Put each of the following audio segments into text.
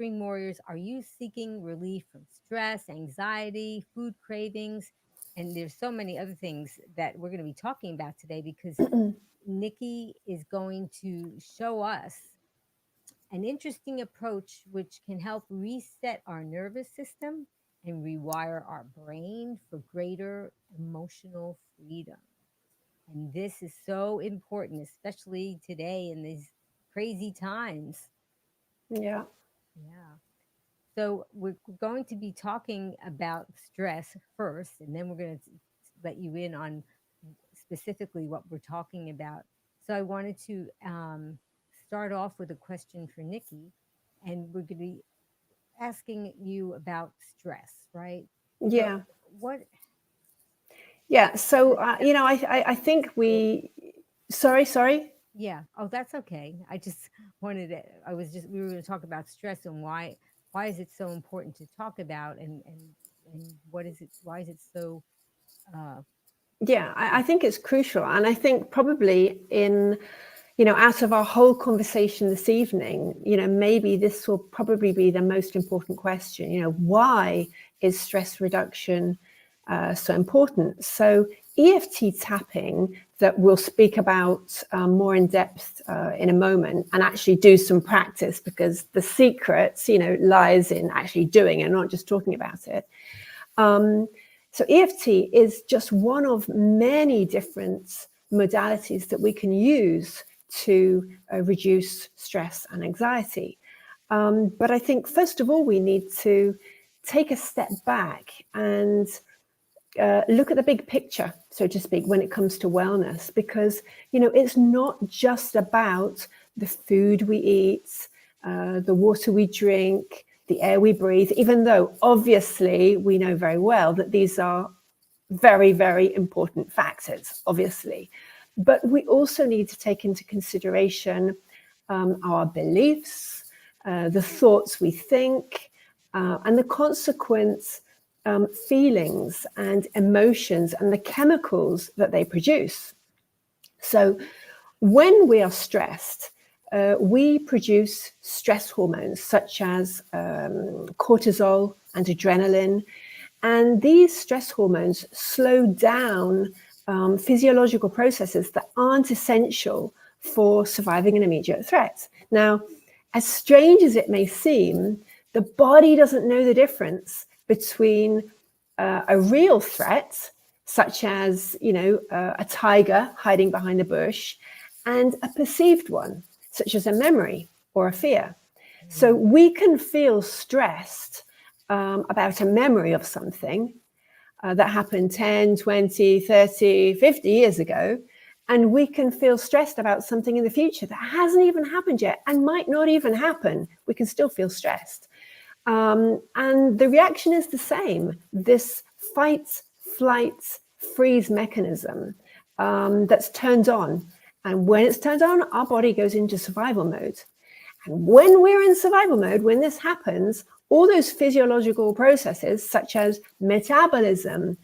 Spring Warriors, are you seeking relief from stress, anxiety, food cravings? And there's so many other things that we're going to be talking about today because Nicki is going to show us an interesting approach which can help reset our nervous system and rewire our brain for greater emotional freedom. And this is so important, especially today in these crazy times. Yeah. Yeah. So we're going to be talking about stress first, and then we're going to let you in on specifically what we're talking about. So I wanted to start off with a question for Nikki, and we're going to be asking you about stress, right? So Yeah. what? Yeah. So, I think sorry. Yeah. Oh, that's okay. I just wanted to. I was just. We were going to talk about stress and why. Why is it so important to talk about, and what is it? Why is it so? Uh, Yeah, I think it's crucial. And I think probably out of our whole conversation this evening, maybe this will probably be the most important question. Why is stress reduction so important? So EFT tapping, that we'll speak about more in depth in a moment, and actually do some practice, because the secret, lies in actually doing it, not just talking about it. So EFT is just one of many different modalities that we can use to reduce stress and anxiety. But I think, first of all, we need to take a step back and look at the big picture, so to speak, when it comes to wellness, because, it's not just about the food we eat, the water we drink, the air we breathe, even though obviously we know very well that these are very, very important factors, obviously. But we also need to take into consideration our beliefs, the thoughts we think, and the consequence feelings and emotions and the chemicals that they produce. So when we are stressed, we produce stress hormones such as cortisol and adrenaline. And these stress hormones slow down physiological processes that aren't essential for surviving an immediate threat. Now, as strange as it may seem, the body doesn't know the difference between a real threat, such as, a tiger hiding behind a bush, and a perceived one, such as a memory or a fear. So Mhm. we can feel stressed about a memory of something that happened 10, 20, 30, 50 years ago. And we can feel stressed about something in the future that hasn't even happened yet and might not even happen. We can still feel stressed. And the reaction is the same. This fight, flight, freeze mechanism that's turned on. And when it's turned on, our body goes into survival mode. And when we're in survival mode, when this happens, all those physiological processes, such as metabolism,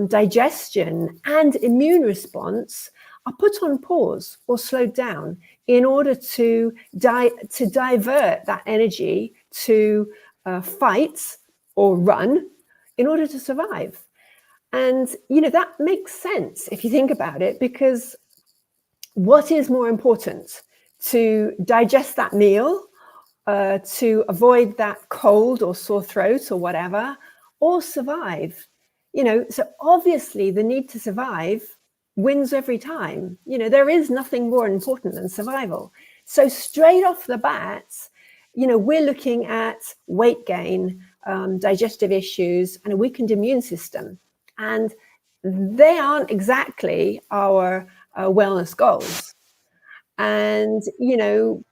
digestion, and immune response, are put on pause or slowed down in order to divert that energy to fight or run in order to survive. And, that makes sense if you think about it, because what is more important, to digest that meal, to avoid that cold or sore throat or whatever, or survive? So obviously the need to survive wins every time. There is nothing more important than survival. So straight off the bat, we're looking at weight gain, digestive issues, and a weakened immune system. And they aren't exactly our wellness goals. And,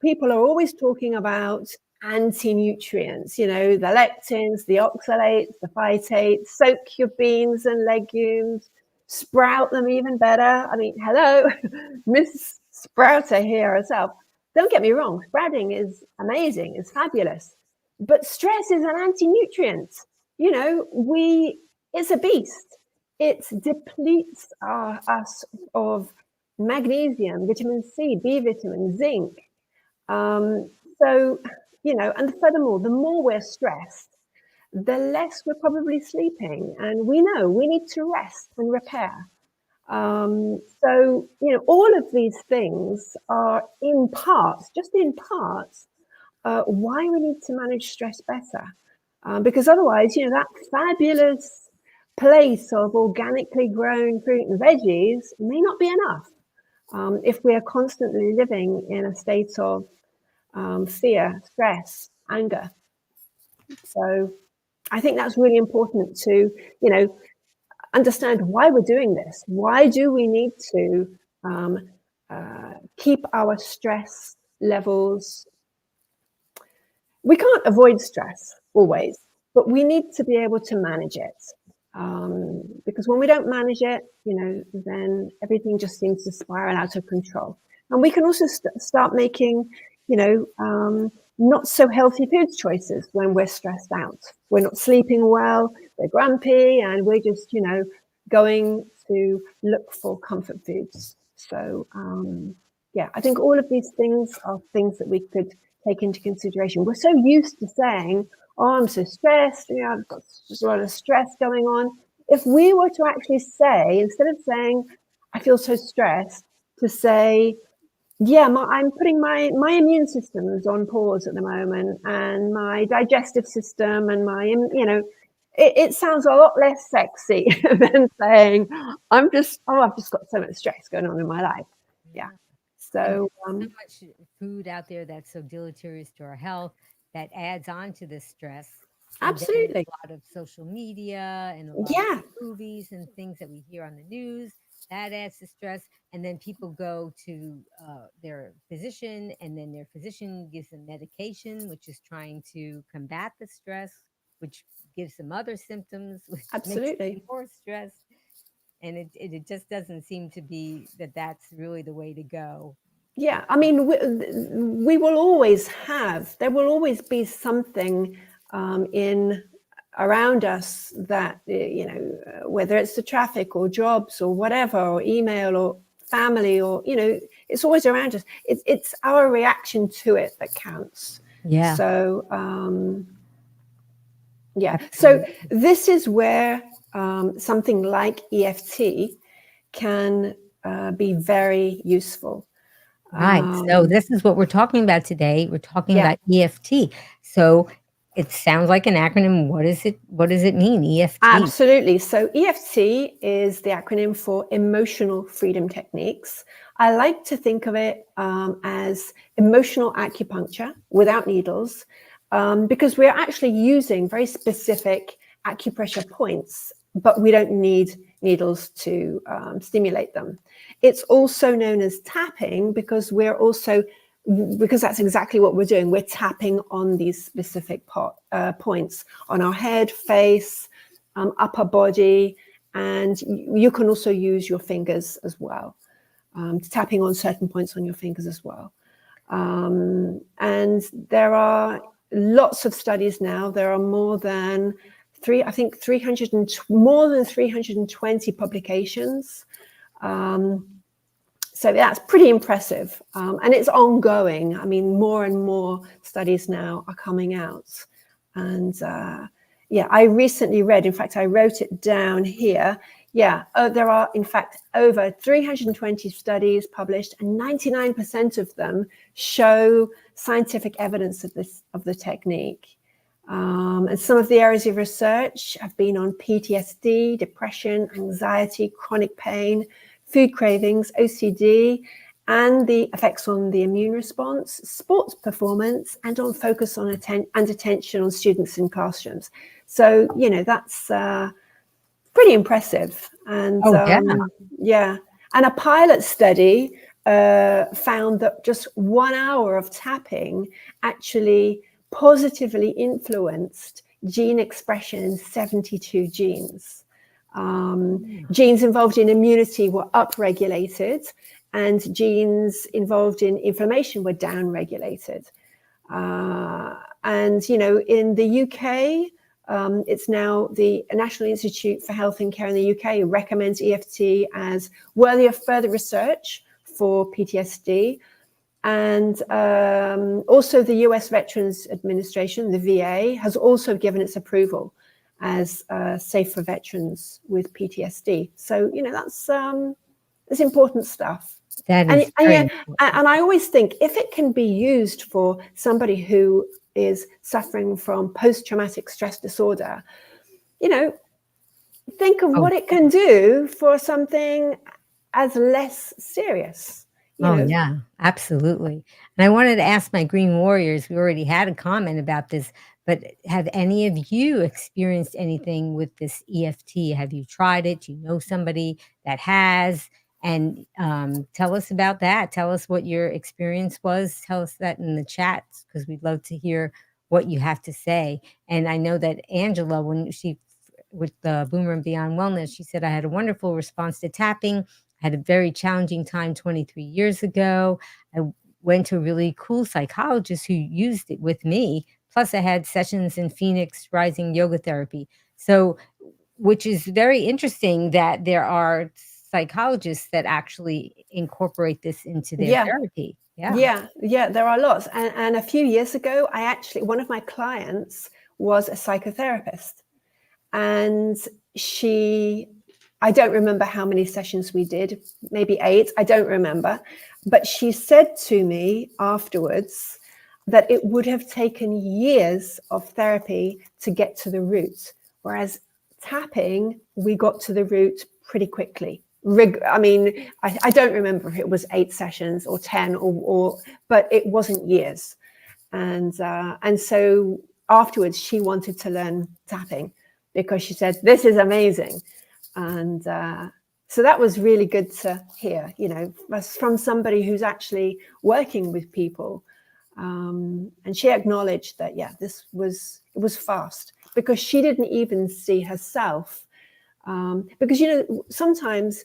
people are always talking about anti-nutrients, the lectins, the oxalates, the phytates. Soak your beans and legumes, sprout them even better. I mean, hello, Miss Sprouter here herself. Don't get me wrong, sprouting is amazing, it's fabulous. But stress is an anti-nutrient. It's a beast. It depletes us of magnesium, vitamin C, B vitamin, zinc. Um, so, and furthermore, the more we're stressed, the less we're probably sleeping. And we know we need to rest and repair. So, all of these things are just in parts, why we need to manage stress better. Because otherwise, that fabulous place of organically grown fruit and veggies may not be enough if we are constantly living in a state of fear, stress, anger. So I think that's really important to, understand why we're doing this. Why do we need to keep our stress levels? We can't avoid stress always, but we need to be able to manage it. Because when we don't manage it, then everything just seems to spiral out of control. And we can also start making, not so healthy food choices when we're stressed out. We're not sleeping well, we're grumpy, and we're just, going to look for comfort foods. So, I think all of these things are things that we could take into consideration. We're so used to saying, oh, I'm so stressed, I've got just a lot of stress going on. If we were to actually say, instead of saying, I feel so stressed, to say, I'm putting my immune system is on pause at the moment, and my digestive system and it sounds a lot less sexy than saying, I've just got so much stress going on in my life. Yeah. So, so much food out there that's so deleterious to our health that adds on to the stress. And absolutely. a lot of social media and a lot of movies and things that we hear on the news that adds to stress. And then people go to their physician, and then their physician gives them medication, which is trying to combat the stress, which gives them other symptoms, which absolutely makes them more stressed. And it just doesn't seem to be that that's really the way to go. Yeah, I mean, we will always there will always be something in around us that, whether it's the traffic or jobs or whatever, or email or family, or, it's always around us. It's our reaction to it that counts. Yeah. So, so this is where something like EFT can be very useful. Right. So this is what we're talking about today. We're talking about EFT. So it sounds like an acronym. What is it? What does it mean? EFT. Absolutely. So EFT is the acronym for Emotional Freedom Techniques. I like to think of it as emotional acupuncture without needles, because we're actually using very specific acupressure points, but we don't need needles to stimulate them. It's also known as tapping because that's exactly what we're doing. We're tapping on these specific points on our head, face, upper body, and you can also use your fingers as well, tapping on certain points on your fingers as well. And there are lots of studies now. There are more than 320 publications. So that's pretty impressive. And it's ongoing. I mean, more and more studies now are coming out. And I recently read, in fact, I wrote it down here. There are, in fact, over 320 studies published, and 99% of them show scientific evidence of the technique. And some of the areas of research have been on PTSD, depression, anxiety, chronic pain, food cravings, OCD, and the effects on the immune response, sports performance, and on focus on attention on students in classrooms. So, that's pretty impressive. And and a pilot study found that just 1 hour of tapping actually positively influenced gene expression in 72 genes. Genes involved in immunity were upregulated, and genes involved in inflammation were downregulated. And, in the UK, it's now the National Institute for Health and Care in the UK recommends EFT as worthy of further research for PTSD. And also the US Veterans Administration, the VA, has also given its approval as safe for veterans with PTSD. So, that's important stuff. That And, is and very yeah, important. and I always think if it can be used for somebody who is suffering from post-traumatic stress disorder, think of Oh, what it can do for something as less serious. oh yeah, absolutely. And I wanted to ask my Green Warriors, we already had a comment about this, but have any of you experienced anything with this EFT? Have you tried it? Do you know somebody that has? And tell us about that. Tell us what your experience was. Tell us that in the chats because we'd love to hear what you have to say. And I know that Angela, when she with the Boomer and Beyond Wellness, she said, I had a wonderful response to tapping. Had a very challenging time 23 years ago. I went to a really cool psychologist who used it with me. Plus, I had sessions in Phoenix Rising Yoga Therapy. So, which is very interesting that there are psychologists that actually incorporate this into their Yeah. therapy. Yeah. Yeah, there are lots. And a few years ago, one of my clients was a psychotherapist. And I don't remember how many sessions we did, maybe 8, I don't remember. But she said to me afterwards that it would have taken years of therapy to get to the root, whereas tapping, we got to the root pretty quickly. I don't remember if it was 8 sessions or 10 but it wasn't years. And so afterwards, she wanted to learn tapping because she said, this is amazing. And so that was really good to hear, from somebody who's actually working with people. And she acknowledged that, it was fast because she didn't even see herself. Because, sometimes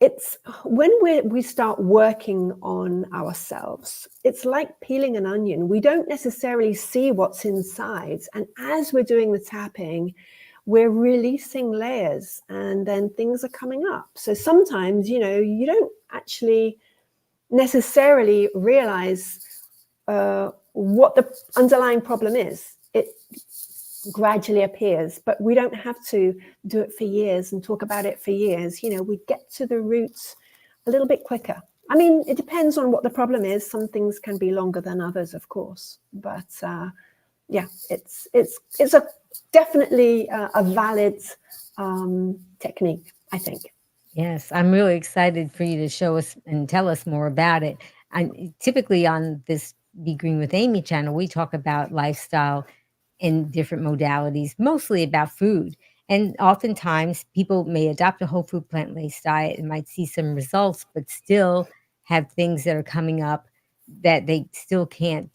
it's when we start working on ourselves, it's like peeling an onion. We don't necessarily see what's inside. And as we're doing the tapping, we're releasing layers and then things are coming up. So sometimes, you don't actually necessarily realize what the underlying problem is. It gradually appears, but we don't have to do it for years and talk about it for years. We get to the roots a little bit quicker. I mean, it depends on what the problem is. Some things can be longer than others, of course, but it's definitely a valid technique, I think. Yes, I'm really excited for you to show us and tell us more about it. And typically on this Be Green with Amy channel, we talk about lifestyle in different modalities, mostly about food. And oftentimes people may adopt a whole food plant-based diet and might see some results, but still have things that are coming up that they still can't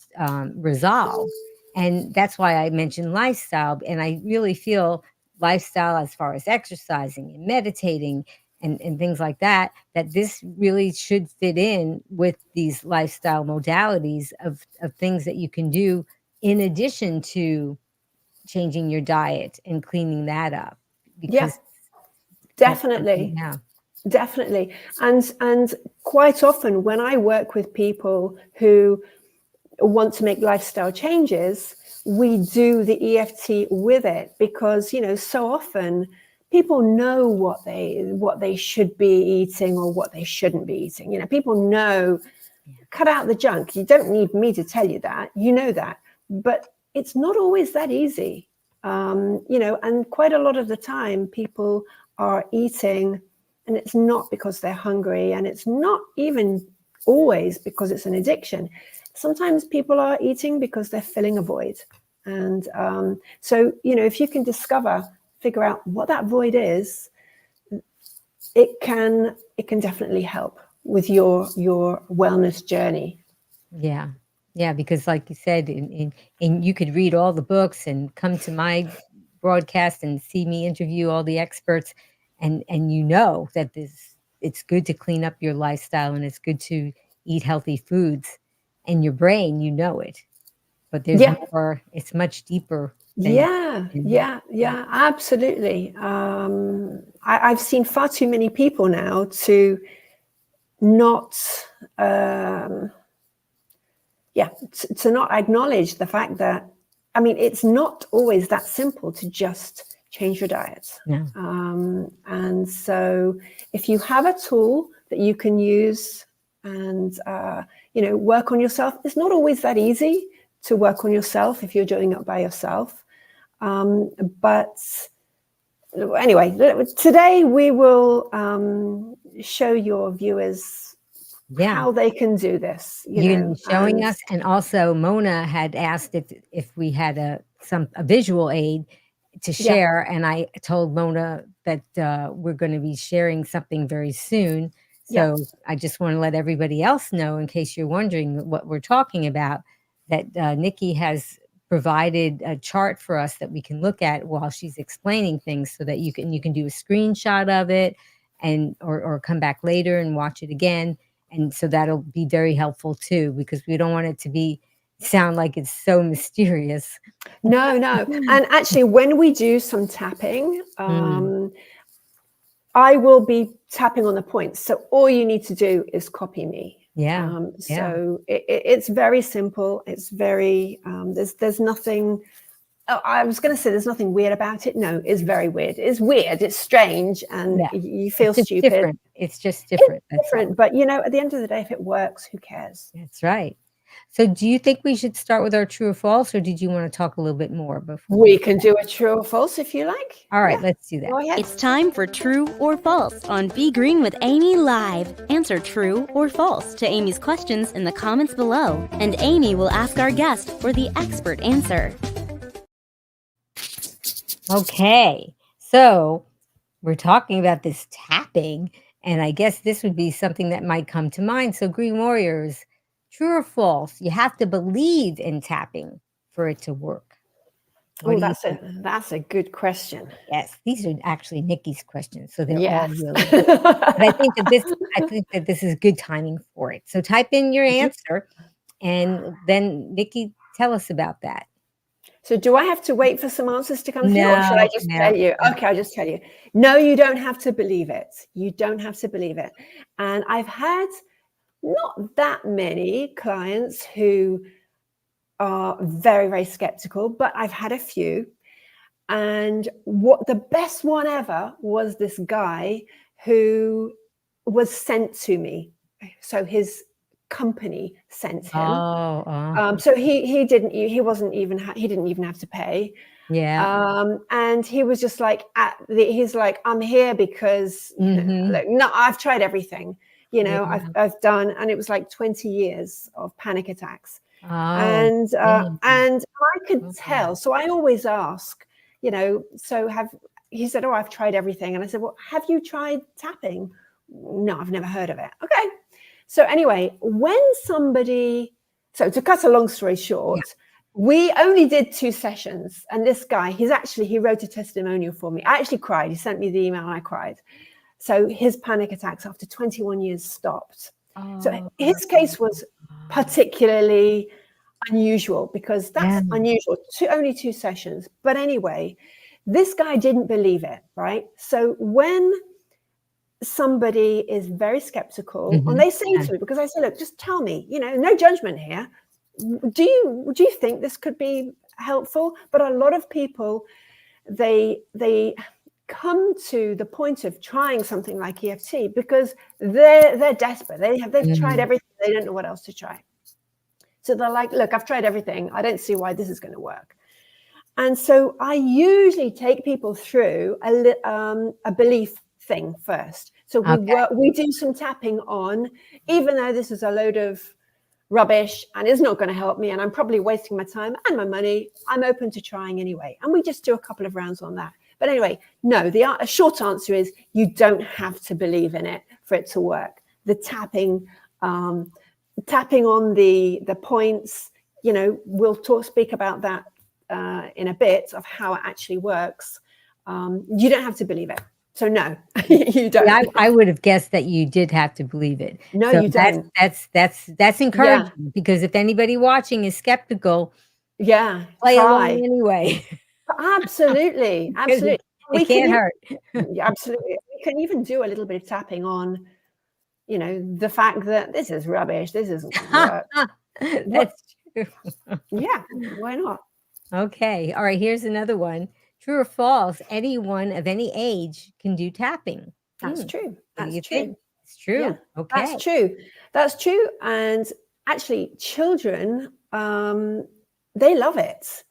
resolve. And that's why I mentioned lifestyle. And I really feel lifestyle as far as exercising and meditating and things like that, that this really should fit in with these lifestyle modalities of things that you can do in addition to changing your diet and cleaning that up Yeah, because that's something, definitely. yeah. Definitely. And quite often when I work with people who want to make lifestyle changes, we do the EFT with it because, so often people know what they should be eating or what they shouldn't be eating. People know, cut out the junk. You don't need me to tell you that. You know that. But it's not always that easy. And quite a lot of the time people are eating and it's not because they're hungry, and it's not even always because it's an addiction. Sometimes people are eating because they're filling a void. And so, if you can figure out what that void is, it can definitely help with your wellness journey. Yeah. Yeah, because like you said, and you could read all the books and come to my broadcast and see me interview all the experts and that it's good to clean up your lifestyle and it's good to eat healthy foods and your brain, it. But there's Yeah. more, it's much deeper than Yeah, absolutely. I've seen far too many people now to not to not acknowledge the fact that, I mean, it's not always that simple to just change your diet. Yeah. And so if you have a tool that you can use and, work on yourself, it's not always that easy to work on yourself if you're doing it by yourself. But anyway, today we will show your viewers how they can do this. You're going to be showing us, and also Mona had asked if we had a visual aid to share, and I told Mona that we're going to be sharing something very soon. So I just want to let everybody else know, in case you're wondering what we're talking about, that Nicki has provided a chart for us that we can look at while she's explaining things, so that you can do a screenshot of it, and or come back later and watch it again. And so that'll be very helpful too, because we don't want it to sound like it's so mysterious. No. And actually, when we do some tapping, I will be tapping on the points. So all you need to do is copy me. So it's very simple. It's very, there's nothing, I was going to say there's nothing weird about it. No, it's very weird. It's weird. It's strange. And you feel stupid. Different. It's just different. It's different. But, at the end of the day, if it works, who cares? That's right. So do you think we should start with our true or false, or did you want to talk a little bit more before? We can do a true or false if you like. All right, let's do that. Go ahead. It's time for True or False on Be Green with Amy Live. Answer true or false to Amy's questions in the comments below, and Amy will ask our guest for the expert answer. Okay, so we're talking about this tapping, and I guess this would be something that might come to mind. So Green Warriors, true or false? You have to believe in tapping for it to work. That's a good question. Yes, these are actually Nicki's questions, so they're all really good. But I think that this is good timing for it. So type in your answer, and then Nicki, tell us about that. So do I have to wait for some answers to come through, or should I just tell you? Okay, I'll just tell you. No, you don't have to believe it. You don't have to believe it. And I've had not that many clients who are very, very skeptical, but I've had a few. And what the best one ever was this guy who was sent to me. So his company sent him. So he didn't even have to pay. And he was just like, he's like, I'm here because look, no, I've tried everything. I've done, and it was like 20 years of panic attacks. And I could tell. So I always ask, he said, oh, I've tried everything. And I said, well, have you tried tapping? No, I've never heard of it. Okay. So anyway, so to cut a long story short, we only did 2 sessions. And this guy, he wrote a testimonial for me. I actually cried. He sent me the email and I cried. So his panic attacks after 21 years stopped. So his case was particularly unusual, because that's unusual. Only 2 sessions. But anyway, this guy didn't believe it, right? So when somebody is very skeptical, and they say to me, because I say, look, just tell me, no judgment here. Do you think this could be helpful? But a lot of people, they come to the point of trying something like EFT because they're desperate. They've tried everything. They don't know what else to try. So they're like, look, I've tried everything. I don't see why this is going to work. And so I usually take people through a belief thing first. So we do some tapping on, even though this is a load of rubbish and is not going to help me, and I'm probably wasting my time and my money, I'm open to trying anyway. And we just do a couple of rounds on that. But anyway, no, a short answer is you don't have to believe in it for it to work. The tapping on the points, we'll speak about that in a bit of how it actually works. You don't have to believe it. So no, you don't. Yeah, I would have guessed that you did have to believe it. No, you don't. That's encouraging, because if anybody watching is skeptical, play along anyway. Absolutely. It can't hurt. Absolutely. We can even do a little bit of tapping on, the fact that this is rubbish, this isn't going to work. That's true. Yeah, why not? Okay. All right. Here's another one. True or false? Anyone of any age can do tapping. That's true. What do That's you true. think? It's true. Yeah, Okay. That's true. And actually, children, they love it.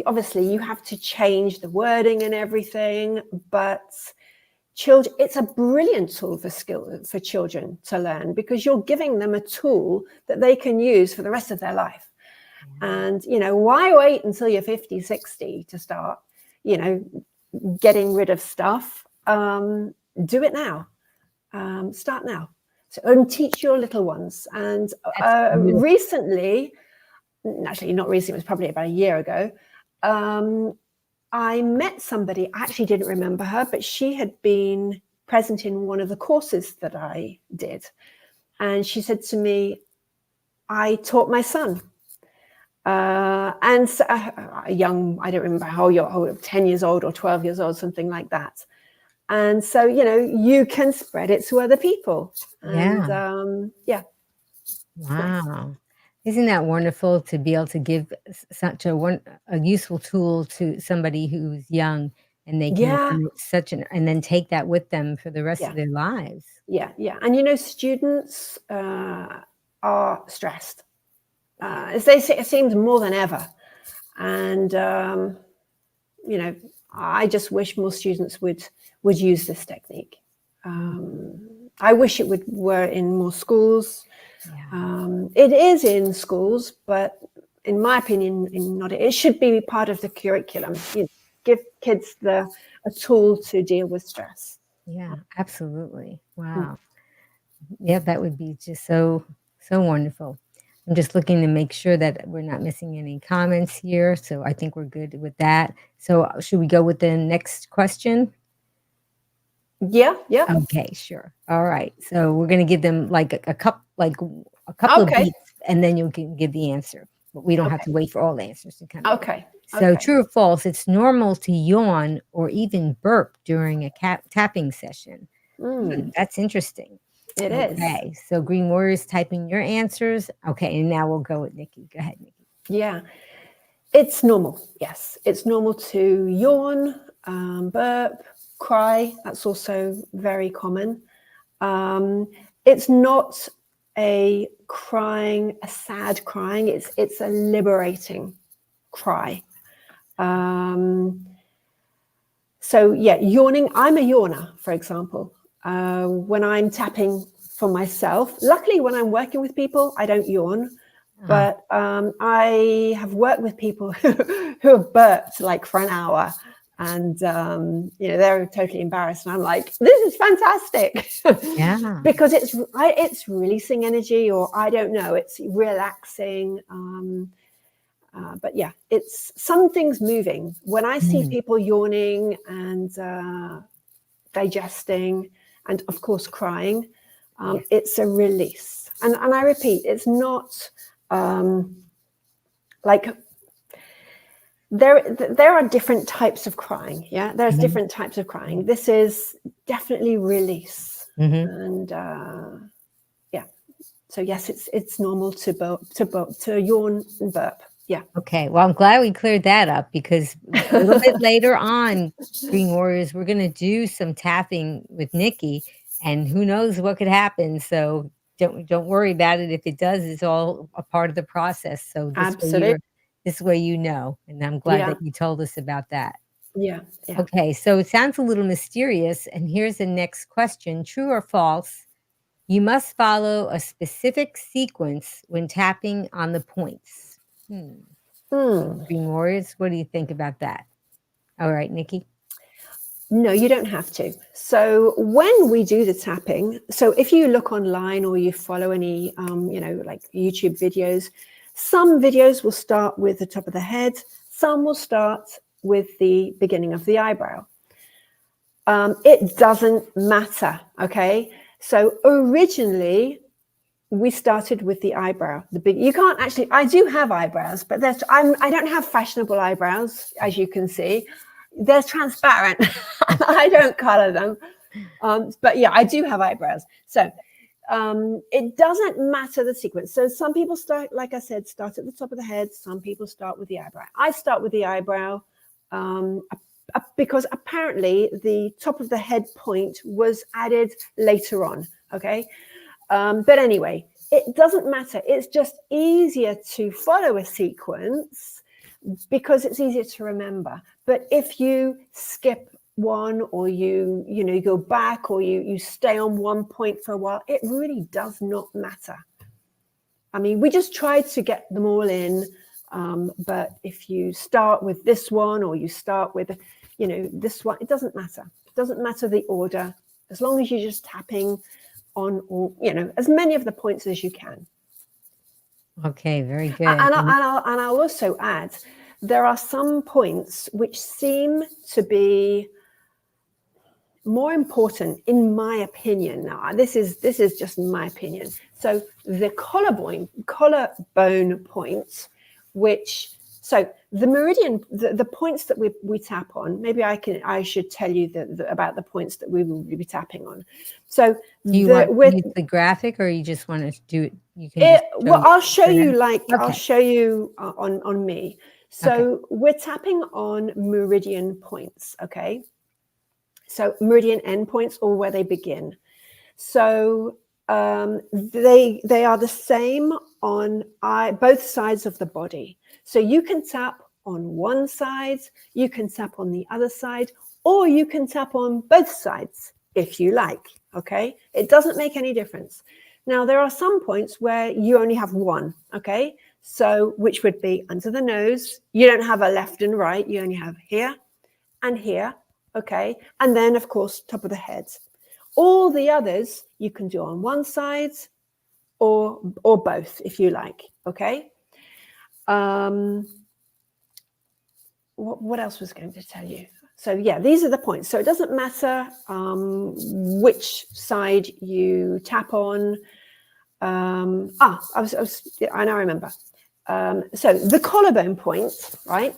Obviously, you have to change the wording and everything, but children, it's a brilliant tool for children to learn, because you're giving them a tool that they can use for the rest of their life. And, why wait until you're 50, 60 to start, getting rid of stuff? Do it now. Start now. So, and teach your little ones. And recently, actually not recently, it was probably about a year ago, I met somebody. I actually didn't remember her, but she had been present in one of the courses that I did. And she said to me, I taught my son. And so, young, I don't remember how old, 10 years old or 12 years old, something like that. And so, you can spread it to other people. And yeah. Wow. Isn't that wonderful to be able to give such a useful tool to somebody who's young, and they can learn and then take that with them for the rest of their lives? Yeah. And students are stressed. It seems more than ever. And I just wish more students would use this technique. I wish it were in more schools. It is in schools, but in my opinion, not. It should be part of the curriculum. Give kids a tool to deal with stress. Yeah, absolutely. Wow. Yeah, that would be just so wonderful. I'm just looking to make sure that we're not missing any comments here. So I think we're good with that. So should we go with the next question? Yeah. Okay, sure. All right. So we're going to give them like a couple of beats, and then you can give the answer. But we don't have to wait for all the answers to come. Okay. So true or false, it's normal to yawn or even burp during a tapping session. That's interesting. It is. Okay. So Green Warriors, typing your answers. Okay. And now we'll go with Nicki. Go ahead, Nicki. Yeah. It's normal. Yes. It's normal to yawn, burp, cry. That's also very common. It's not a sad crying. It's a liberating cry. So yeah, yawning. I'm a yawner, for example. When I'm tapping for myself, luckily when I'm working with people, I don't yawn. But I have worked with people who have burped like for an hour, and they're totally embarrassed, and I'm like, this is fantastic. Yeah. Because it's releasing energy, or I don't know, it's relaxing. But yeah, it's something's moving. When I see people yawning and digesting, and of course crying, it's a release. And I repeat, it's not like there are different types of crying. Yeah, there's different types of crying. This is definitely release. And yeah, so yes, it's normal to yawn and burp. Yeah. Okay. Well, I'm glad we cleared that up, because a little bit later on, Green Warriors, we're going to do some tapping with Nicki, and who knows what could happen. So don't worry about it. If it does, it's all a part of the process. So this way, and I'm glad that you told us about that. Yeah. Okay. So it sounds a little mysterious. And here's the next question. True or false? You must follow a specific sequence when tapping on the points. Green Warriors, what do you think about that? All right, Nicki. No, you don't have to. So when we do the tapping, so if you look online or you follow any, like YouTube videos, some videos will start with the top of the head. Some will start with the beginning of the eyebrow. It doesn't matter. Okay. So originally we started with the eyebrow. You can't actually, I do have eyebrows, but I don't have fashionable eyebrows, as you can see. They're transparent. I don't color them. But yeah, I do have eyebrows. So it doesn't matter the sequence. So some people start, like I said, start at the top of the head. Some people start with the eyebrow. I start with the eyebrow because apparently the top of the head point was added later on. Okay. But anyway, it doesn't matter. It's just easier to follow a sequence because it's easier to remember. But if you skip one, or you go back, or you stay on one point for a while, it really does not matter. I mean, we just tried to get them all in, but if you start with this one, or you start with this one, it doesn't matter. It doesn't matter the order, as long as you're just tapping on all, as many of the points as you can. Okay, very good. And I'll also add, there are some points which seem to be more important, in my opinion. Now, this is just my opinion. So the collarbone points, so the meridian, the points that we tap on. Maybe I should tell you about the points that we will be tapping on. So do you want to use the graphic, or you just want to do it? You can. I'll show you. I'll show you on me. So we're tapping on meridian points. Okay. So meridian endpoints, or where they begin. So they are the same on both sides of the body. So you can tap on one side, you can tap on the other side, or you can tap on both sides if you like. Okay, it doesn't make any difference. Now there are some points where you only have one. Okay, so which would be under the nose. You don't have a left and right. You only have here and here. Okay, and then of course top of the head. All the others you can do on one side or both if you like. Okay. What else was I going to tell you? So yeah, these are the points. So it doesn't matter which side you tap on. I now remember. So the collarbone point, right?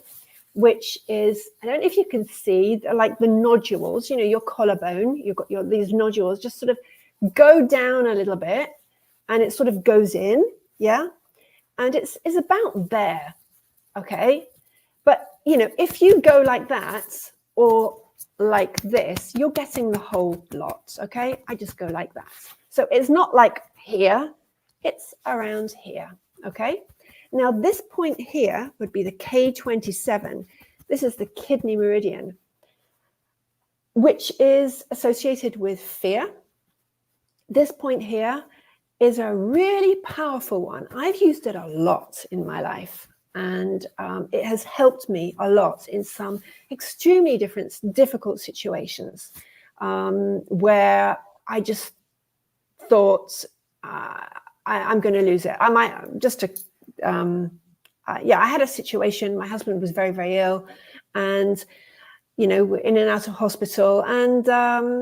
Which is, I don't know if you can see, like the nodules, your collarbone, you've got these nodules just sort of go down a little bit, and it sort of goes in, yeah? And it's about there, okay? But, if you go like that or like this, you're getting the whole lot, okay? I just go like that. So it's not like here, it's around here, okay? Now, this point here would be the K27. This is the kidney meridian, which is associated with fear. This point here is a really powerful one. I've used it a lot in my life, and it has helped me a lot in some extremely difficult situations where I just thought, I'm going to lose it. I might just I had a situation. My husband was very, very ill, and in and out of hospital. And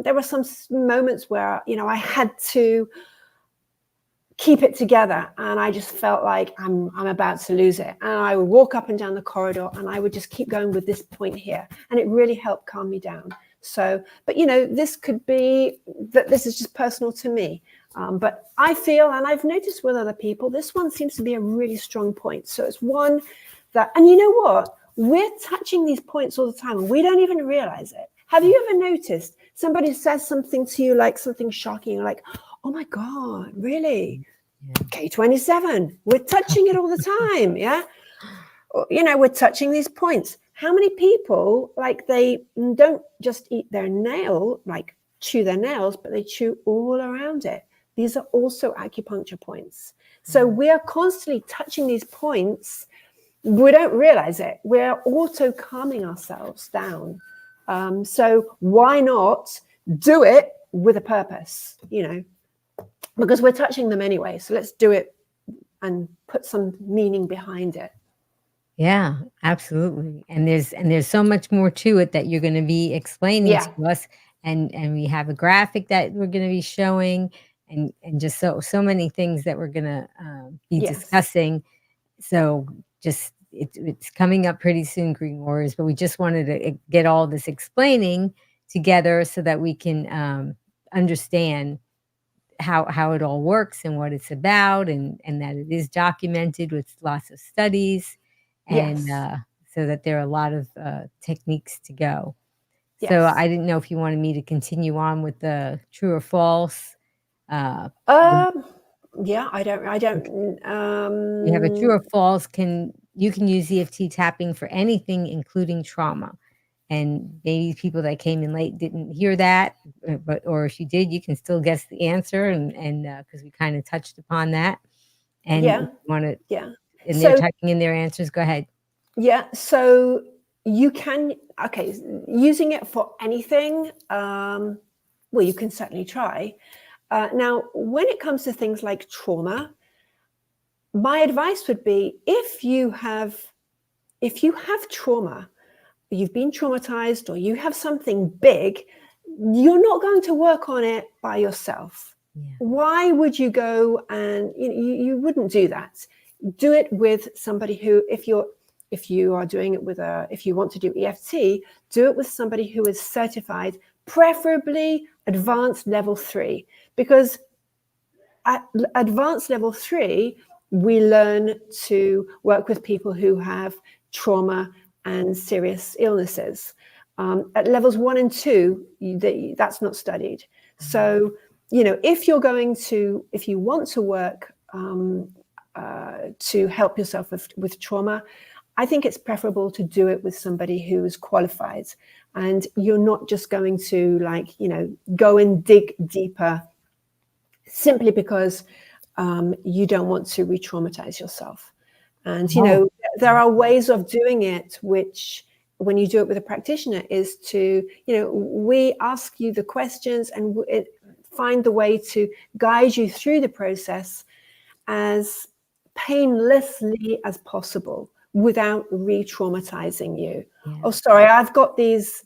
there were some moments where I had to keep it together, and I just felt like I'm about to lose it. And I would walk up and down the corridor, and I would just keep going with this point here, and it really helped calm me down. So, but this could be that this is just personal to me. But I feel, and I've noticed with other people, this one seems to be a really strong point. So it's one that, and you know what? We're touching these points all the time, and we don't even realize it. Have you ever noticed somebody says something to you, like something shocking, you're like, oh my God, really? Yeah. K27, we're touching it all the time, yeah? We're touching these points. How many people, like, they don't just eat their nail, like chew their nails, but they chew all around it. These are also acupuncture points. So we are constantly touching these points. We don't realize it. We're auto calming ourselves down. So why not do it with a purpose, because we're touching them anyway. So let's do it and put some meaning behind it. Yeah, absolutely. And there's so much more to it that you're going to be explaining to us. And we have a graphic that we're going to be showing, and just so many things that we're going to be discussing. So just it's coming up pretty soon, Green Warriors, but we just wanted to get all this explaining together so that we can understand how it all works and what it's about, and that it is documented with lots of studies, and Yes. so that there are a lot of techniques to go. So Yes. I didn't know if you wanted me to continue on with the true or false. Uh, Yeah, I don't, you have a true or false. You can use EFT tapping for anything, including trauma. And maybe people that came in late didn't hear that, or if you did, you can still guess the answer, and because we kind of touched upon that. And if yeah, you want to, yeah. and they're So, typing in their answers. Go ahead. yeah, so you can, okay, using it for anything, well, you can certainly try. Now, when it comes to things like trauma, my advice would be if you have trauma, you've been traumatized, or you have something big, you're not going to work on it by yourself. Yeah. Why would you go and you wouldn't do that? Do it with somebody who, if you are doing it with if you want to do EFT, do it with somebody who is certified, preferably advanced level 3, because at advanced level 3, we learn to work with people who have trauma and serious illnesses. At levels 1 and 2, that's not studied. So, if you want to work to help yourself with trauma, I think it's preferable to do it with somebody who is qualified, and you're not just going to go and dig deeper simply because you don't want to re-traumatize yourself. And, there are ways of doing it, which when you do it with a practitioner is to, we ask you the questions and find the way to guide you through the process as painlessly as possible without re-traumatizing you. Yeah. Oh, sorry, I've got these.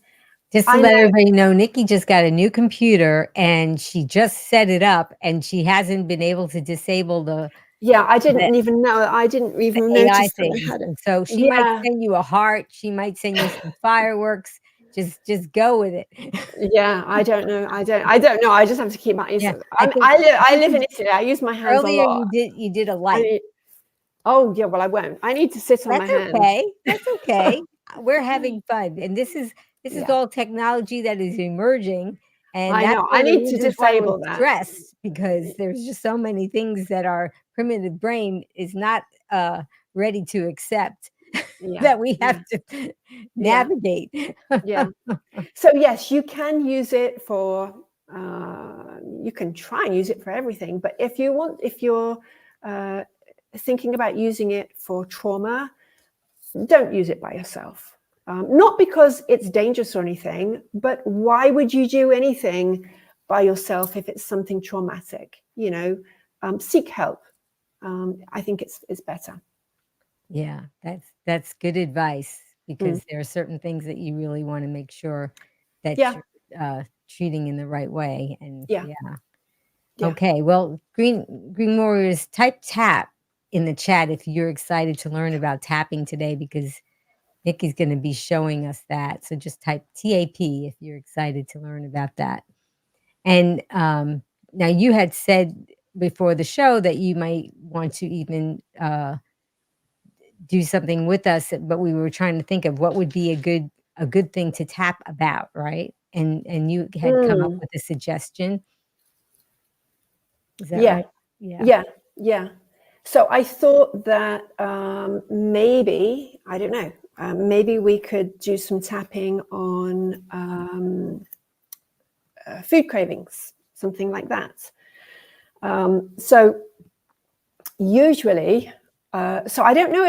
Just to let everybody know, Nicki just got a new computer and she just set it up, and she hasn't been able to disable the I didn't even know. I didn't even AI notice that I things. had it. And so she might send you a heart. She might send you some fireworks. Just go with it. Yeah, I don't know. I don't know. I just have to keep my. Yeah, I live in Italy. I use my hands a earlier lot. you did a light. Oh yeah, well I won't. I need to sit on my hands. Okay. That's okay. We're having fun, and this is all technology that is emerging, and I that's know. one I of the need to reasons why we're disable that. stressed, because there's just so many things that our primitive brain is not ready to accept that we have to navigate. Yeah. So yes, you can use it for. You can try and use it for everything, but if you're thinking about using it for trauma, don't use it by yourself. Not because it's dangerous or anything, but why would you do anything by yourself if it's something traumatic? Seek help. I think it's better. Yeah, that's good advice, because there are certain things that you really want to make sure that you're treating in the right way. And Yeah. Okay, well, Green Warriors, type tap in the chat if you're excited to learn about tapping today, because Nicki's going to be showing us that. So just type TAP if you're excited to learn about that. And now you had said before the show that you might want to even do something with us, but we were trying to think of what would be a good thing to tap about, right? And you had come up with a suggestion. Is that right? Yeah. So I thought that maybe, I don't know, maybe we could do some tapping on food cravings, something like that. So usually, so I don't know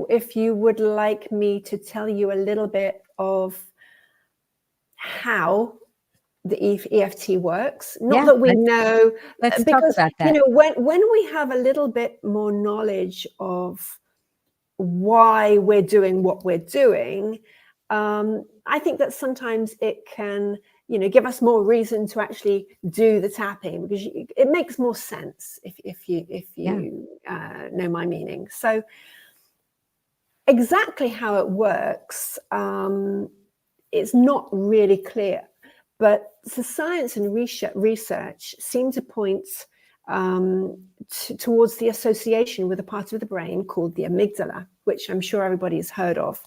if you would like me to tell you a little bit of how the EFT works. Not that we know, let's because talk about that. when we have a little bit more knowledge of why we're doing what we're doing, I think that sometimes it can give us more reason to actually do the tapping, because it makes more sense if you know my meaning. So exactly how it works, it's not really clear. But the science and research seem to point towards the association with a part of the brain called the amygdala, which I'm sure everybody has heard of.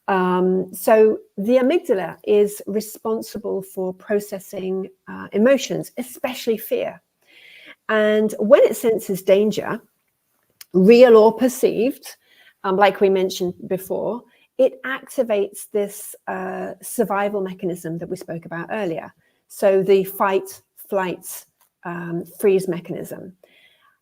So the amygdala is responsible for processing emotions, especially fear. And when it senses danger, real or perceived, like we mentioned before, it activates this survival mechanism that we spoke about earlier. So the fight, flight, freeze mechanism,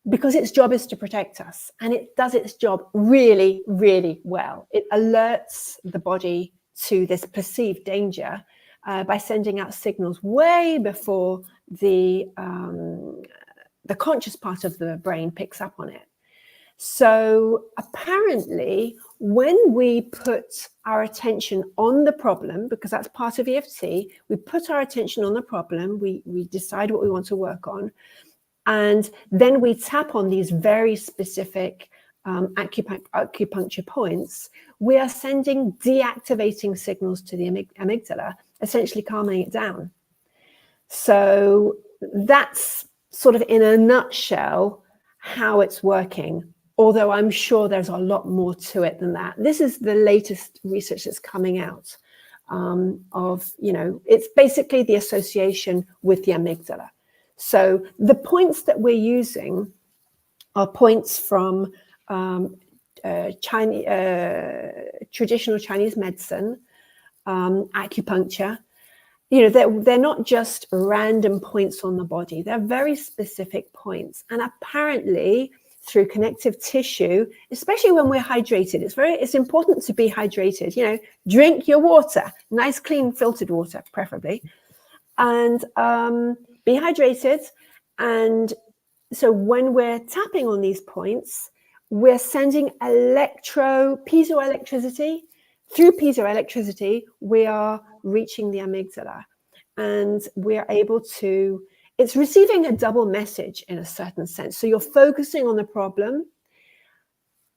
because its job is to protect us. And it does its job really, really well. It alerts the body to this perceived danger by sending out signals way before the conscious part of the brain picks up on it. So apparently, when we put our attention on the problem, because that's part of EFT, we put our attention on the problem, we decide what we want to work on, and then we tap on these very specific acupuncture points, we are sending deactivating signals to the amygdala, essentially calming it down. So that's sort of in a nutshell how it's working. Although I'm sure there's a lot more to it than that. This is the latest research that's coming out it's basically the association with the amygdala. So the points that we're using are points from traditional Chinese medicine, acupuncture. They're not just random points on the body. They're very specific points. And apparently, through connective tissue, especially when we're hydrated, it's important to be hydrated. Drink your water, nice, clean, filtered water, preferably, and be hydrated. And so when we're tapping on these points, we're sending piezoelectricity. Through piezoelectricity, we are reaching the amygdala, and we're able to. It's receiving a double message in a certain sense. So you're focusing on the problem.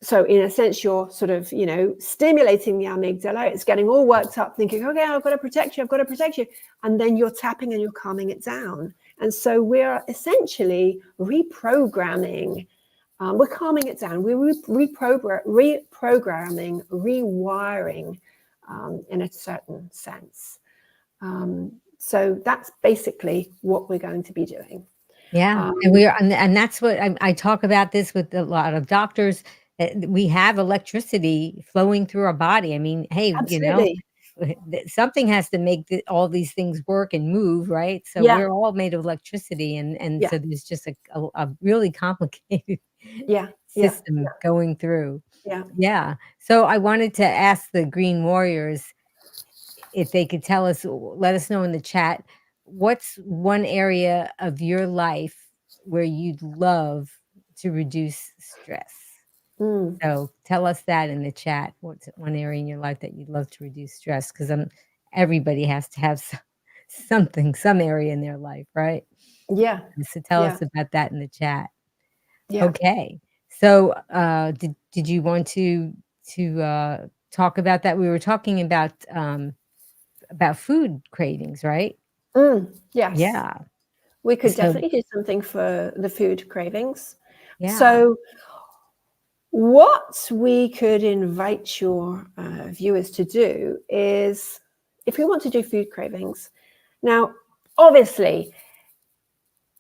So in a sense, you're sort of, stimulating the amygdala. It's getting all worked up, thinking, okay, I've got to protect you. I've got to protect you. And then you're tapping and you're calming it down. And so we're essentially reprogramming. We're calming it down. We're reprogramming, rewiring in a certain sense. So that's basically what we're going to be doing. Yeah, and that's what I talk about this with a lot of doctors. We have electricity flowing through our body. I mean, hey, Absolutely. Something has to make all these things work and move, right? So Yeah. we're all made of electricity, and Yeah. so there's just a really complicated system going through. Yeah. So I wanted to ask the Green Warriors if they could let us know in the chat, what's one area of your life where you'd love to reduce stress? So tell us that in the chat. What's one area in your life that you'd love to reduce stress? Because everybody has to have some area in their life, right? Yeah. So tell us about that in the chat. Yeah. Okay. So did you want to talk about that? We were talking about food cravings, right? Yes. Yeah. We could definitely do something for the food cravings. Yeah. So what we could invite your viewers to do is, if we want to do food cravings, now, obviously,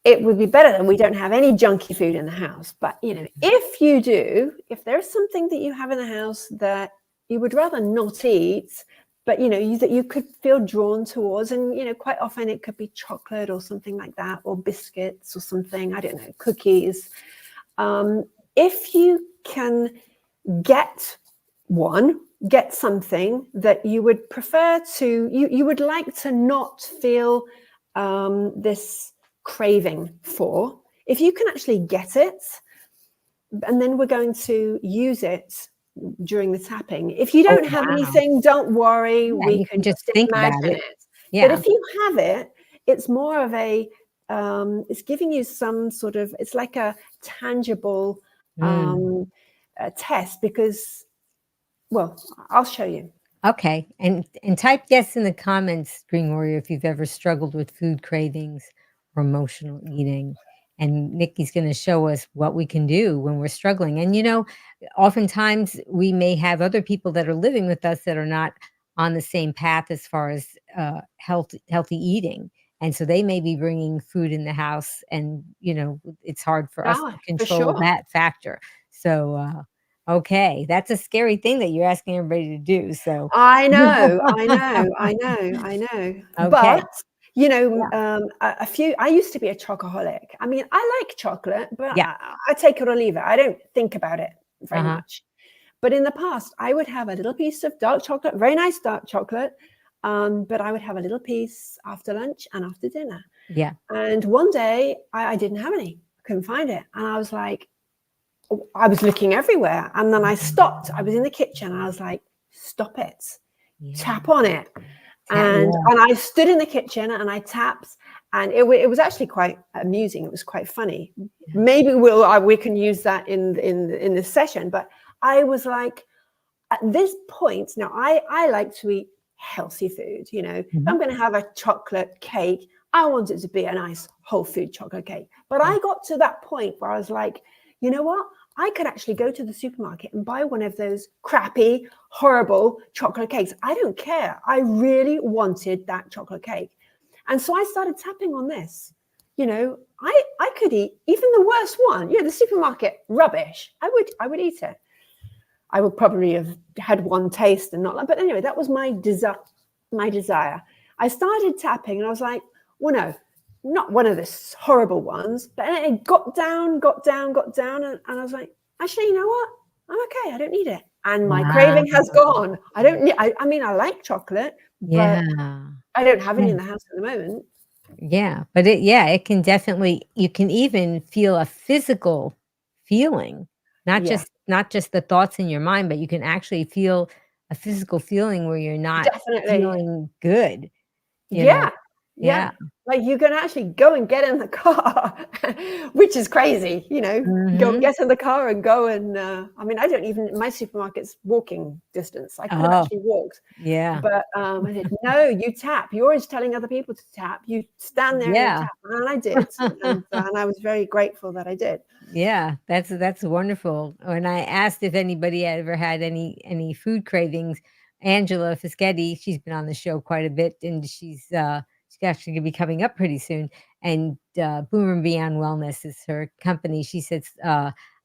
it would be better that we don't have any junky food in the house. But, if there's something that you have in the house that you would rather not eat, but, that you could feel drawn towards, and, quite often it could be chocolate or something like that, or biscuits or something, I don't know, cookies. If you can get something that you would prefer to, you would like to not feel this craving for, if you can actually get it, and then we're going to use it during the tapping. If you don't have anything, don't worry. We can just think imagine about it. But if you have it, it's more of a, it's giving you some sort of, it's like a tangible test, because, well, I'll show you. Okay. And type yes in the comments, Green Warrior, if you've ever struggled with food cravings or emotional eating. And Nikki's going to show us what we can do when we're struggling. And oftentimes we may have other people that are living with us that are not on the same path as far as healthy eating. And so they may be bringing food in the house, and it's hard for us Yeah, to for control sure. that factor. So okay, that's a scary thing that you're asking everybody to do, so I know, I know, I know, I know. okay. But, Yeah, I used to be a chocoholic. I mean, I like chocolate, but yeah, I take it or leave it. I don't think about it very uh-huh, much. But in the past, I would have a little piece of dark chocolate, very nice dark chocolate, but I would have a little piece after lunch and after dinner. yeah. And one day, I didn't have any. I couldn't find it. And I was like, I was looking everywhere. And then I stopped. I was in the kitchen. And I was like, stop it. Yeah, Tap on it. And yeah, I stood in the kitchen and I tapped. And it was actually quite amusing. It was quite funny. yeah, Maybe we can use that in this session. But I was like, at this point, now I like to eat healthy food. If mhm, I'm going to have a chocolate cake, I want it to be a nice whole food chocolate cake. But yeah, I got to that point where I was like, you know what? I could actually go to the supermarket and buy one of those crappy, horrible chocolate cakes. I don't care. I really wanted that chocolate cake. And so I started tapping on this. I could eat even the worst one. The supermarket rubbish. I would eat it. I would probably have had one taste and not like, but anyway, that was my desire. I started tapping and I was like, well, no, not one of the horrible ones, but it got down, and I was like, actually, you know what? I'm okay. I don't need it. And my wow, craving has gone. I don't need, I mean, I like chocolate, but yeah, I don't have any yeah, in the house at the moment. yeah, but it can definitely, you can even feel a physical feeling, not Yeah, just the thoughts in your mind, but you can actually feel a physical feeling where you're not definitely. feeling good, you know? Yeah, yeah. Yeah, Like you can actually go and get in the car, which is crazy, go and mhm. get in the car and go and, I mean, I don't even, my supermarket's walking distance. I could have Oh, actually walked, yeah, but I said, no, you tap. You're always telling other people to tap. You stand there and you yeah. tap. And I did. And I was very grateful that I did. Yeah, that's wonderful. When I asked if anybody had ever had any food cravings, Angela Fischetti, she's been on the show quite a bit, and she's actually gonna be coming up pretty soon. And Boomer and Beyond Wellness is her company. She says,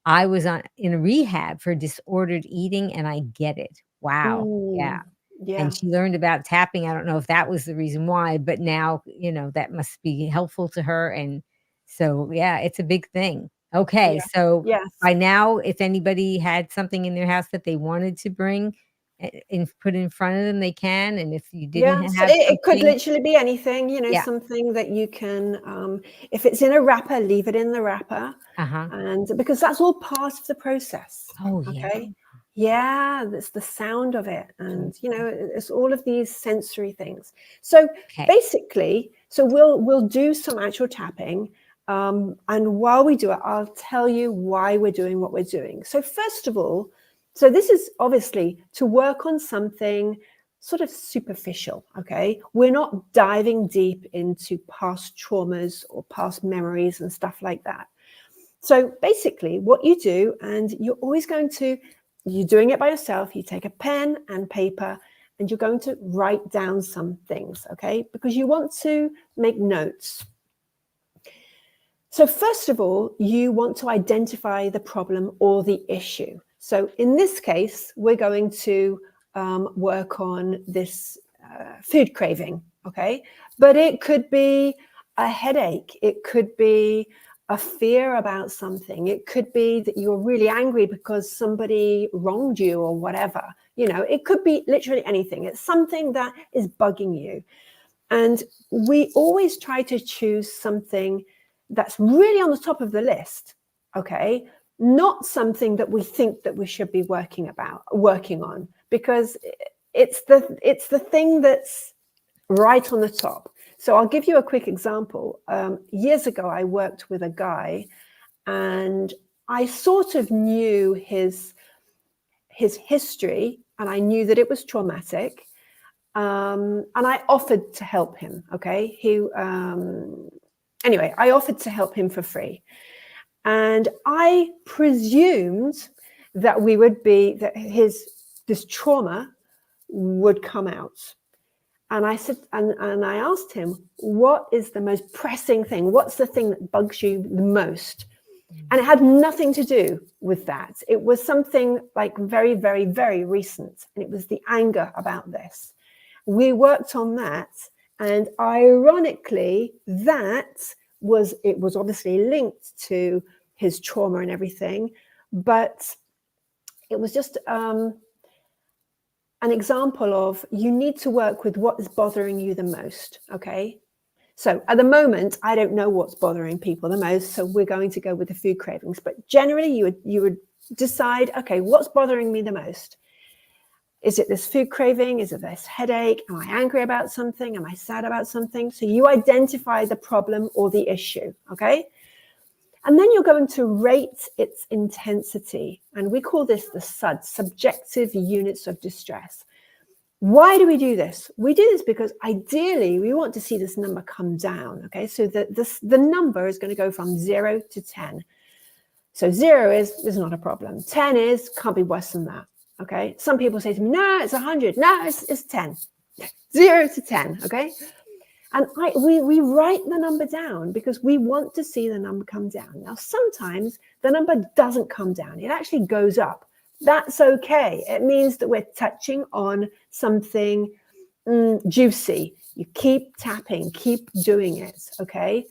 I was in a rehab for disordered eating, and I get it. Wow. Yeah. Mm, And yeah, she learned about tapping. I don't know if that was the reason why, but now, that must be helpful to her. And so, yeah, it's a big thing. Okay. yeah, So yes. by now, if anybody had something in their house that they wanted to bring and put in front of them, they can. And if you Yeah, didn't so have it could something, literally be anything, yeah. something that you can, if it's in a wrapper, leave it in the wrapper. Uh-huh. And because that's all part of the process. Oh, yeah. Okay. Yeah, that's the sound of it. And, it's all of these sensory things. So Okay. basically, so we'll do some actual tapping. And while we do it, I'll tell you why we're doing what we're doing. So first of all, so this is obviously to work on something sort of superficial, okay? We're not diving deep into past traumas or past memories and stuff like that. So basically what you do, and you're doing it by yourself, you take a pen and paper and you're going to write down some things, okay? Because you want to make notes. So first of all, you want to identify the problem or the issue. So in this case, we're going to work on this food craving, okay? But it could be a headache. It could be a fear about something. It could be that you're really angry because somebody wronged you or whatever. It could be literally anything. It's something that is bugging you. And we always try to choose something that's really on the top of the list, okay? Not something that we think that we should be working on, because it's the thing that's right on the top. So I'll give you a quick example. Years ago, I worked with a guy, and I sort of knew his history, and I knew that it was traumatic. And I offered to help him. Okay. Anyway, I offered to help him for free. And I presumed that this trauma would come out. And I said, and I asked him, what is the most pressing thing? What's the thing that bugs you the most? And it had nothing to do with that. It was something like very, very, very recent. And it was the anger about this. We worked on that. And ironically, it was obviously linked to his trauma and everything. But it was just an example of, you need to work with what is bothering you the most. Okay. So at the moment, I don't know what's bothering people the most. So we're going to go with the food cravings. But generally, you would decide, okay, what's bothering me the most? Is it this food craving? Is it this headache? Am I angry about something? Am I sad about something? So you identify the problem or the issue. Okay. And then you're going to rate its intensity. And we call this the SUD, subjective units of distress. Why do we do this? We do this because ideally we want to see this number come down. Okay, so the number is going to go from 0 to 10. So 0 is not a problem. 10 can't be worse than that. Okay, some people say to me, no, it's 100. No, it's 10. 0 to 10. Okay, and we write the number down because we want to see the number come down. Now, sometimes the number doesn't come down. It actually goes up. That's okay. It means that we're touching on something juicy. You keep tapping, keep doing it. Okay.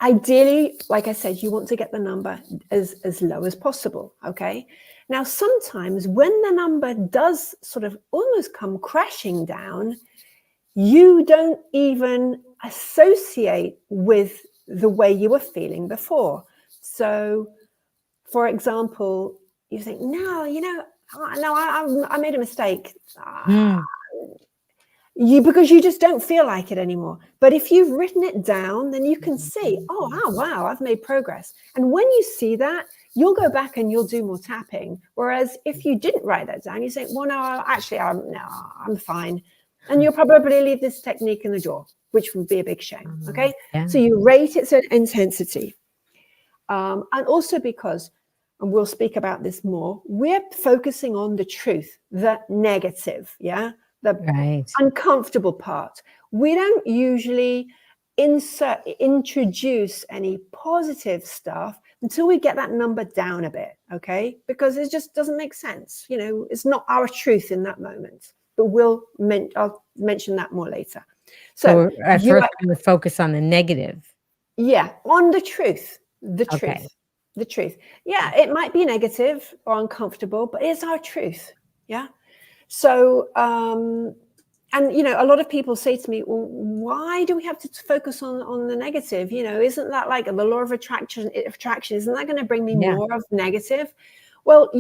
Ideally, like I said, you want to get the number as low as possible. Okay. Now, sometimes when the number does sort of almost come crashing down, you don't even associate with the way you were feeling before. So, for example, you think, no, I made a mistake. Because you just don't feel like it anymore. But if you've written it down, then you can see, wow, I've made progress. And when you see that, you'll go back and you'll do more tapping. Whereas if you didn't write that down, you say, well, no, actually, I'm fine. And you'll probably leave this technique in the drawer, which would be a big shame. Okay. Yeah. So you rate its intensity. And also because, and we'll speak about this more, we're focusing on the truth, the negative, the uncomfortable part. We don't usually introduce any positive stuff until we get that number down a bit, okay? Because it just doesn't make sense. It's not our truth in that moment, but I'll mention that more later. So at first we would focus on the negative. Yeah, on the truth. The truth. Yeah, it might be negative or uncomfortable, but it's our truth. Yeah. So, and a lot of people say to me, well, why do we have to focus on the negative? Isn't that like the law of attraction? Isn't that going to bring me more of negative? Well,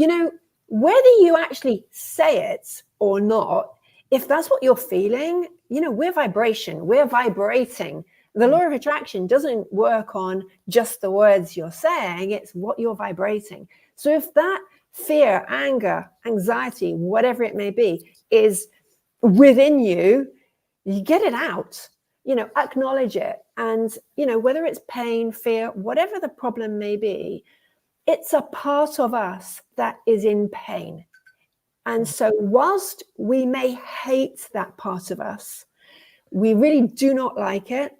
whether you actually say it or not, if that's what you're feeling, we're vibration, we're vibrating. The law of attraction doesn't work on just the words you're saying, it's what you're vibrating. So if that fear, anger, anxiety, whatever it may be, is within you, you get it out, acknowledge it. And, whether it's pain, fear, whatever the problem may be, it's a part of us that is in pain. And so whilst we may hate that part of us, we really do not like it,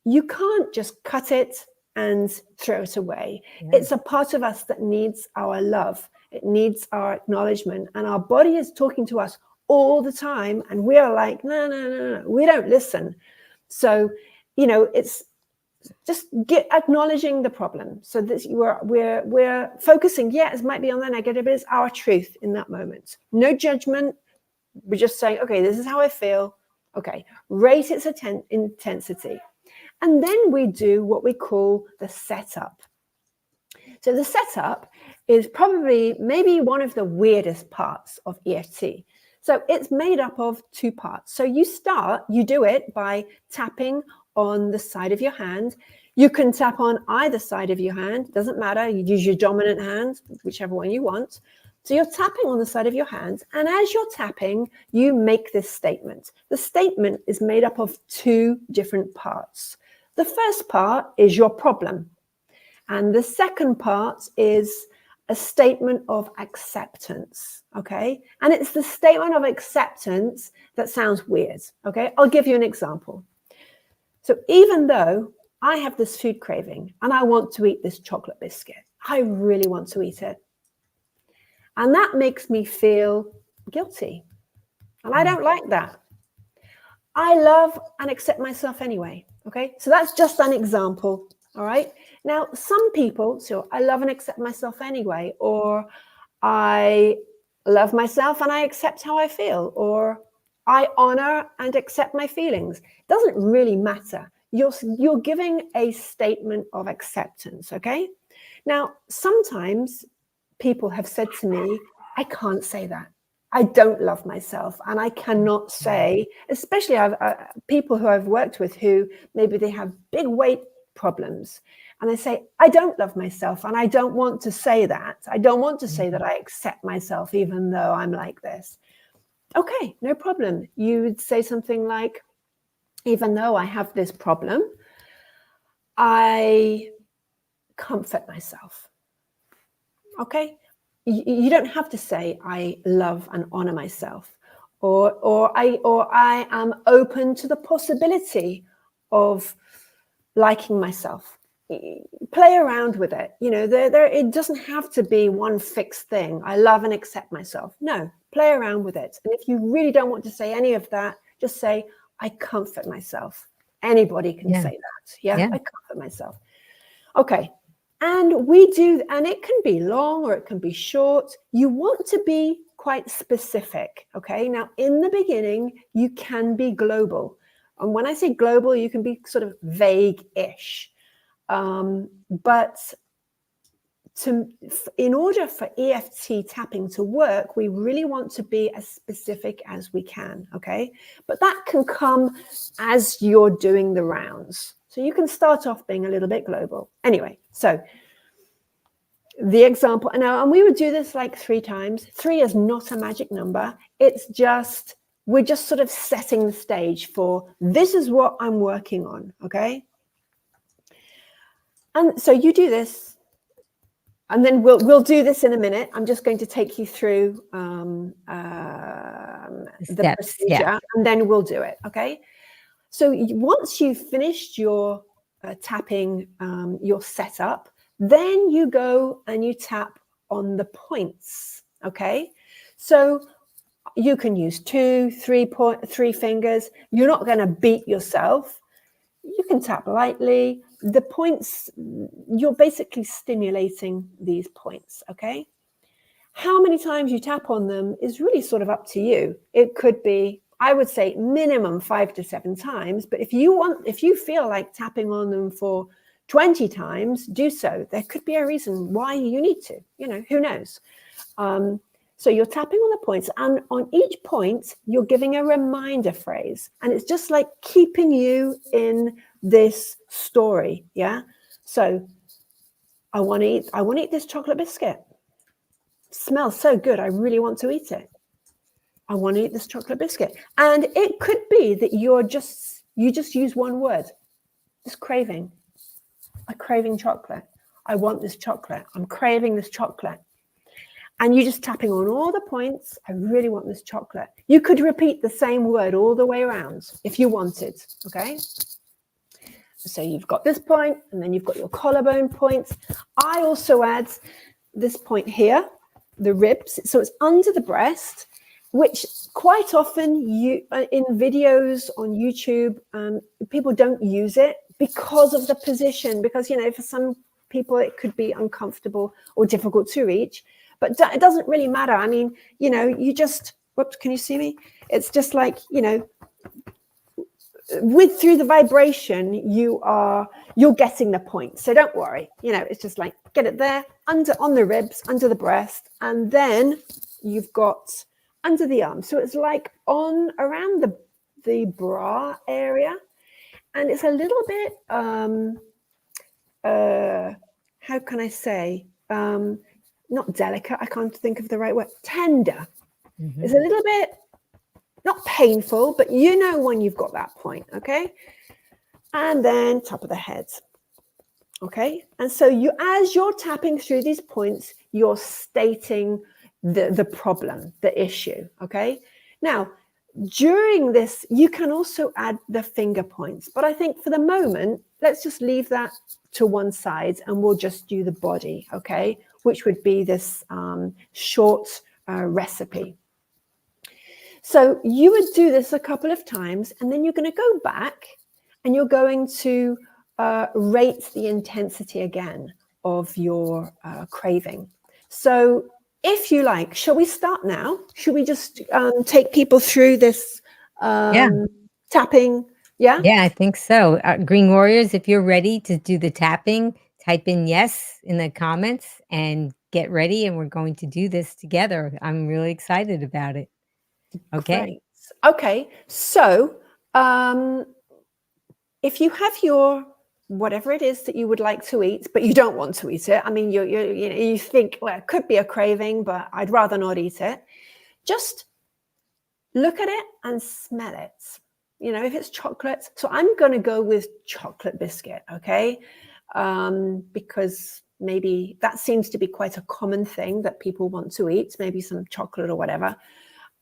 you can't just cut it and throw it away. Yeah. It's a part of us that needs our love. It needs our acknowledgement. And our body is talking to us all the time. And we are like, no, we don't listen. So, it's just acknowledging the problem. So that we're focusing, it might be on the negative, but it's our truth in that moment. No judgment. We're just saying, okay, this is how I feel. Okay, rate its intensity. And then we do what we call the setup. So the setup is probably maybe one of the weirdest parts of EFT. So it's made up of two parts. So you do it by tapping on the side of your hand. You can tap on either side of your hand, doesn't matter. You use your dominant hand, whichever one you want. So you're tapping on the side of your hands, and as you're tapping, you make this statement. The statement is made up of two different parts. The first part is your problem, and the second part is a statement of acceptance, okay? And it's the statement of acceptance that sounds weird, okay? I'll give you an example. So even though I have this food craving and I want to eat this chocolate biscuit, I really want to eat it. And that makes me feel guilty. And I don't like that. I love and accept myself anyway, okay? So that's just an example, all right? Now, some people, so I love and accept myself anyway, or I love myself and I accept how I feel, or I honor and accept my feelings. It doesn't really matter. You're giving a statement of acceptance, okay? Now, sometimes people have said to me, I can't say that. I don't love myself, and I cannot say, especially people who I've worked with who maybe they have big weight problems, and they say, I don't love myself, and I don't want to say that. I don't want to say that I accept myself, even though I'm like this. Okay, no problem. You would say something like, even though I have this problem, I comfort myself. Okay? You don't have to say I love and honor myself, or I am open to the possibility of liking myself. Play around with it. You know, it doesn't have to be one fixed thing. I love and accept myself. No, play around with it. And if you really don't want to say any of that, just say I comfort myself. Anybody can say that. Yeah, I comfort myself. Okay. And we do, and it can be long or it can be short. You want to be quite specific, okay? Now, in the beginning, you can be global. And when I say global, you can be sort of vague-ish. But in order for EFT tapping to work, we really want to be as specific as we can, okay? But that can come as you're doing the rounds. So you can start off being a little bit global. Anyway, so the example now, and we would do this like 3 times. 3 is not a magic number. It's just, we're just sort of setting the stage for this is what I'm working on, okay? And so you do this, and then we'll do this in a minute. I'm just going to take you through the procedure, and then we'll do it, okay? So once you've finished your tapping, your setup, then you go and you tap on the points, okay? So you can use 2, 3 fingers. You're not going to beat yourself. You can tap lightly. The points, you're basically stimulating these points, okay? How many times you tap on them is really sort of up to you. It could be, I would say, minimum 5 to 7 times. But if you feel like tapping on them for 20 times, do so. There could be a reason why you need to, you know, who knows? So you're tapping on the points, and on each point, you're giving a reminder phrase. And it's just like keeping you in this story, yeah? So I want to eat this chocolate biscuit. Smells so good. I really want to eat it. I want to eat this chocolate biscuit. And it could be that you just use one word, this craving. I'm craving chocolate. I want this chocolate. I'm craving this chocolate. And you're just tapping on all the points. I really want this chocolate. You could repeat the same word all the way around if you wanted, okay? So you've got this point, and then you've got your collarbone points. I also add this point here, the ribs. So it's under the breast, which quite often in videos on YouTube, people don't use it because of the position, because, you know, for some people it could be uncomfortable or difficult to reach, but it doesn't really matter. I mean, you know, you just, whoops, can you see me? It's just like, you know, through the vibration, you're getting the point. So don't worry, you know, it's just like, get it there, on the ribs, under the breast, and then you've got under the arm. So it's like around the bra area. And it's a little bit, how can I say, not delicate, I can't think of the right word, tender. Mm-hmm. It's a little bit, not painful, but you know when you've got that point, okay? And then top of the head, okay? And so as you're tapping through these points, you're stating the problem, the issue, okay? Now, during this, you can also add the finger points, but I think for the moment, let's just leave that to one side and we'll just do the body, okay? Which would be this short recipe. So you would do this a couple of times and then you're going to go back and you're going to rate the intensity again of your craving. So if you like, shall we start now? Should we just take people through this tapping? Yeah? Yeah, I think so. Green Warriors, if you're ready to do the tapping, type in yes in the comments and get ready. And we're going to do this together. I'm really excited about it. Okay. Great. Okay. So if you have your whatever it is that you would like to eat, but you don't want to eat it. I mean, you think, well, it could be a craving, but I'd rather not eat it. Just look at it and smell it. You know, if it's chocolate. So I'm going to go with chocolate biscuit, okay? Because maybe that seems to be quite a common thing that people want to eat, maybe some chocolate or whatever.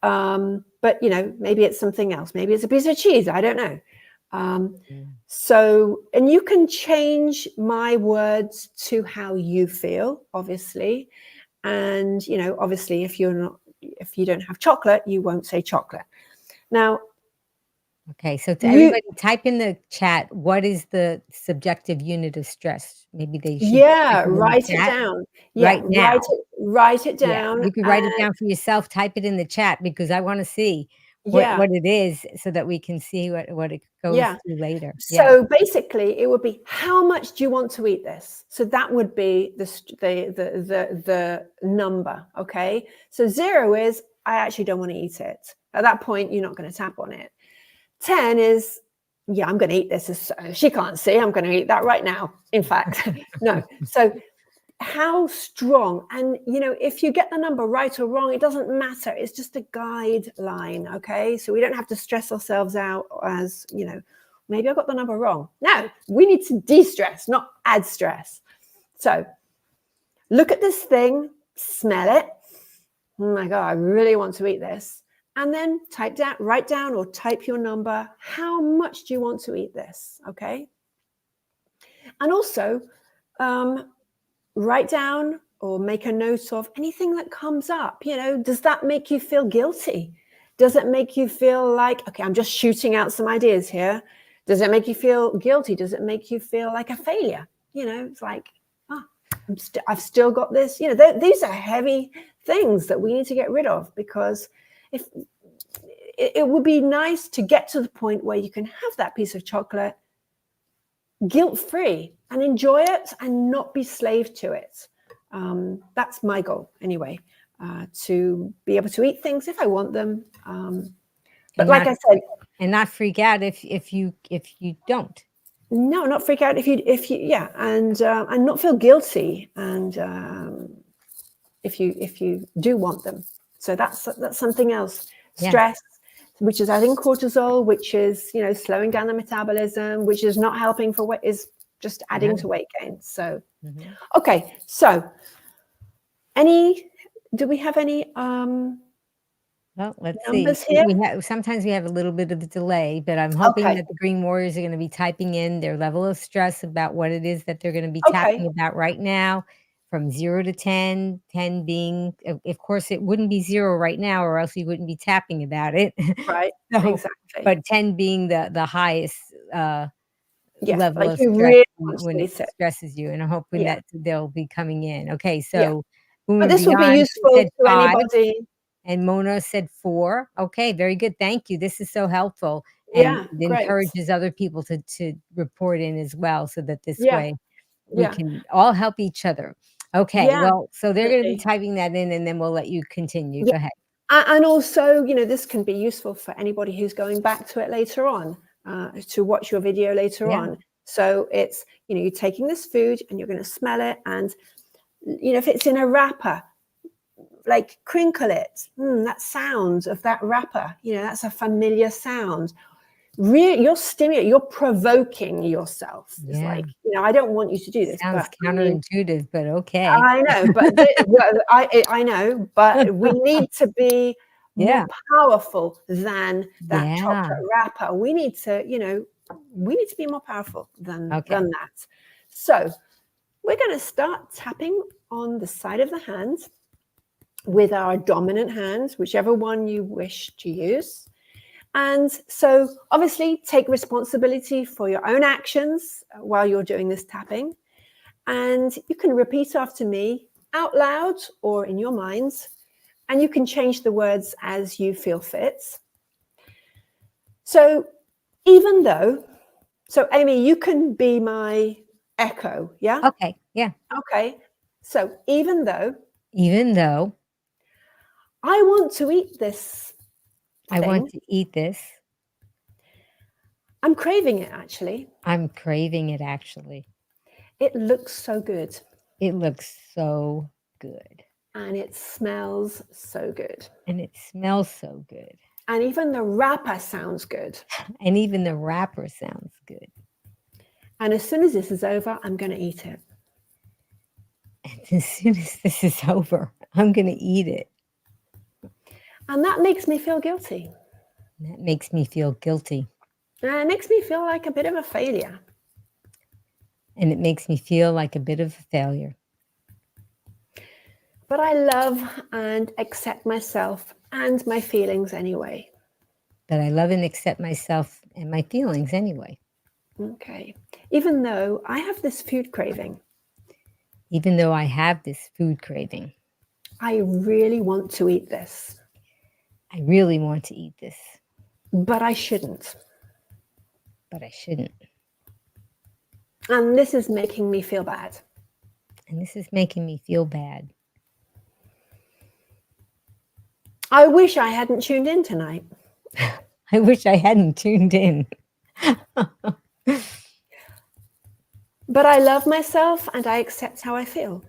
But, you know, maybe it's something else. Maybe it's a piece of cheese. I don't know. So, and you can change my words to how you feel, obviously. And, you know, obviously, if you don't have chocolate, you won't say chocolate. Now, okay, so to everybody, type in the chat, what is the subjective unit of stress? Maybe they should write it down. Yeah, right now. Write it down. Yeah, you can write it down for yourself. Type it in the chat because I want to see what it is so that we can see what it goes through later. So basically, it would be how much do you want to eat this? So that would be the number. Okay. So 0 is I actually don't want to eat it. At that point, you're not going to tap on it. 10 is yeah, I'm going to eat this. She can't see. I'm going to eat that right now. In fact, no. So how strong, and you know, if you get the number right or wrong, it doesn't matter. It's just a guideline. Okay, so we don't have to stress ourselves out as, you know, maybe I got the number wrong. No, we need to de-stress, not add stress. So look at this thing, smell it. Oh my God, I really want to eat this. And then write down or type your number. How much do you want to eat this? Okay. And also write down or make a note of anything that comes up. You know, does that make you feel guilty? Does it make you feel like, okay, I'm just shooting out some ideas here. Does it make you feel guilty? Does it make you feel like a failure? You know, it's like, I've still got this. You know, these are heavy things that we need to get rid of, because if it would be nice to get to the point where you can have that piece of chocolate guilt-free and enjoy it and not be slave to it. That's my goal anyway, to be able to eat things if I want them. But like I said, and not freak out if you don't. No, not freak out if you yeah, and not feel guilty, and if you do want them. So that's something else. Stress, which is adding cortisol, which is, you know, slowing down the metabolism, which is not helping for weight, is just adding to weight gain. So okay, so do we have any well, let's numbers see. here? Sometimes we have a little bit of a delay, but I'm hoping that the Green Warriors are going to be typing in their level of stress about what it is that they're going to be tapping about right now, from 0 to 10, 10 being, of course, it wouldn't be 0 right now, or else you wouldn't be tapping about it. Right, So, exactly. but 10 being the highest level like of you stress really when it stresses you, and I'm hoping that they'll be coming in. Okay, so but this will be useful said to 5. anybody. And Mona said 4. Okay, very good. Thank you. This is so helpful. And it Great. encourages other people to report in as well, so that this way we Yeah. can all help each other. Okay, well, so they're going to be Definitely. typing that in, and then we'll let you continue. Go ahead. And also, you know, this can be useful for anybody who's going back to it later on, to watch your video later on. So it's, you know, you're taking this food and you're going to smell it, and if it's in a wrapper, like crinkle it. That sound of that wrapper, that's a familiar sound. Really, you're provoking yourself. It's like, I don't want you to do this. Sounds but counterintuitive, but okay. I know, but I know, but we need to be more powerful than that chocolate wrapper. We need to be more powerful than that. So we're going to start tapping on the side of the hand with our dominant hand, whichever one you wish to use. And so obviously take responsibility for your own actions while you're doing this tapping. And you can repeat after me out loud or in your mind, and you can change the words as you feel fit. So Amy, you can be my echo, yeah? Okay, yeah. Okay, so even though I want to eat this thing, I'm craving it, actually. It looks so good. And it smells so good. And it smells so good. And even the wrapper sounds good. And as soon as this is over, I'm going to eat it. And that makes me feel guilty. And it makes me feel like a bit of a failure. But I love and accept myself and my feelings anyway. Okay. Even though I have this food craving. I really want to eat this. But I shouldn't. And this is making me feel bad. I wish I hadn't tuned in tonight. But I love myself and I accept how I feel.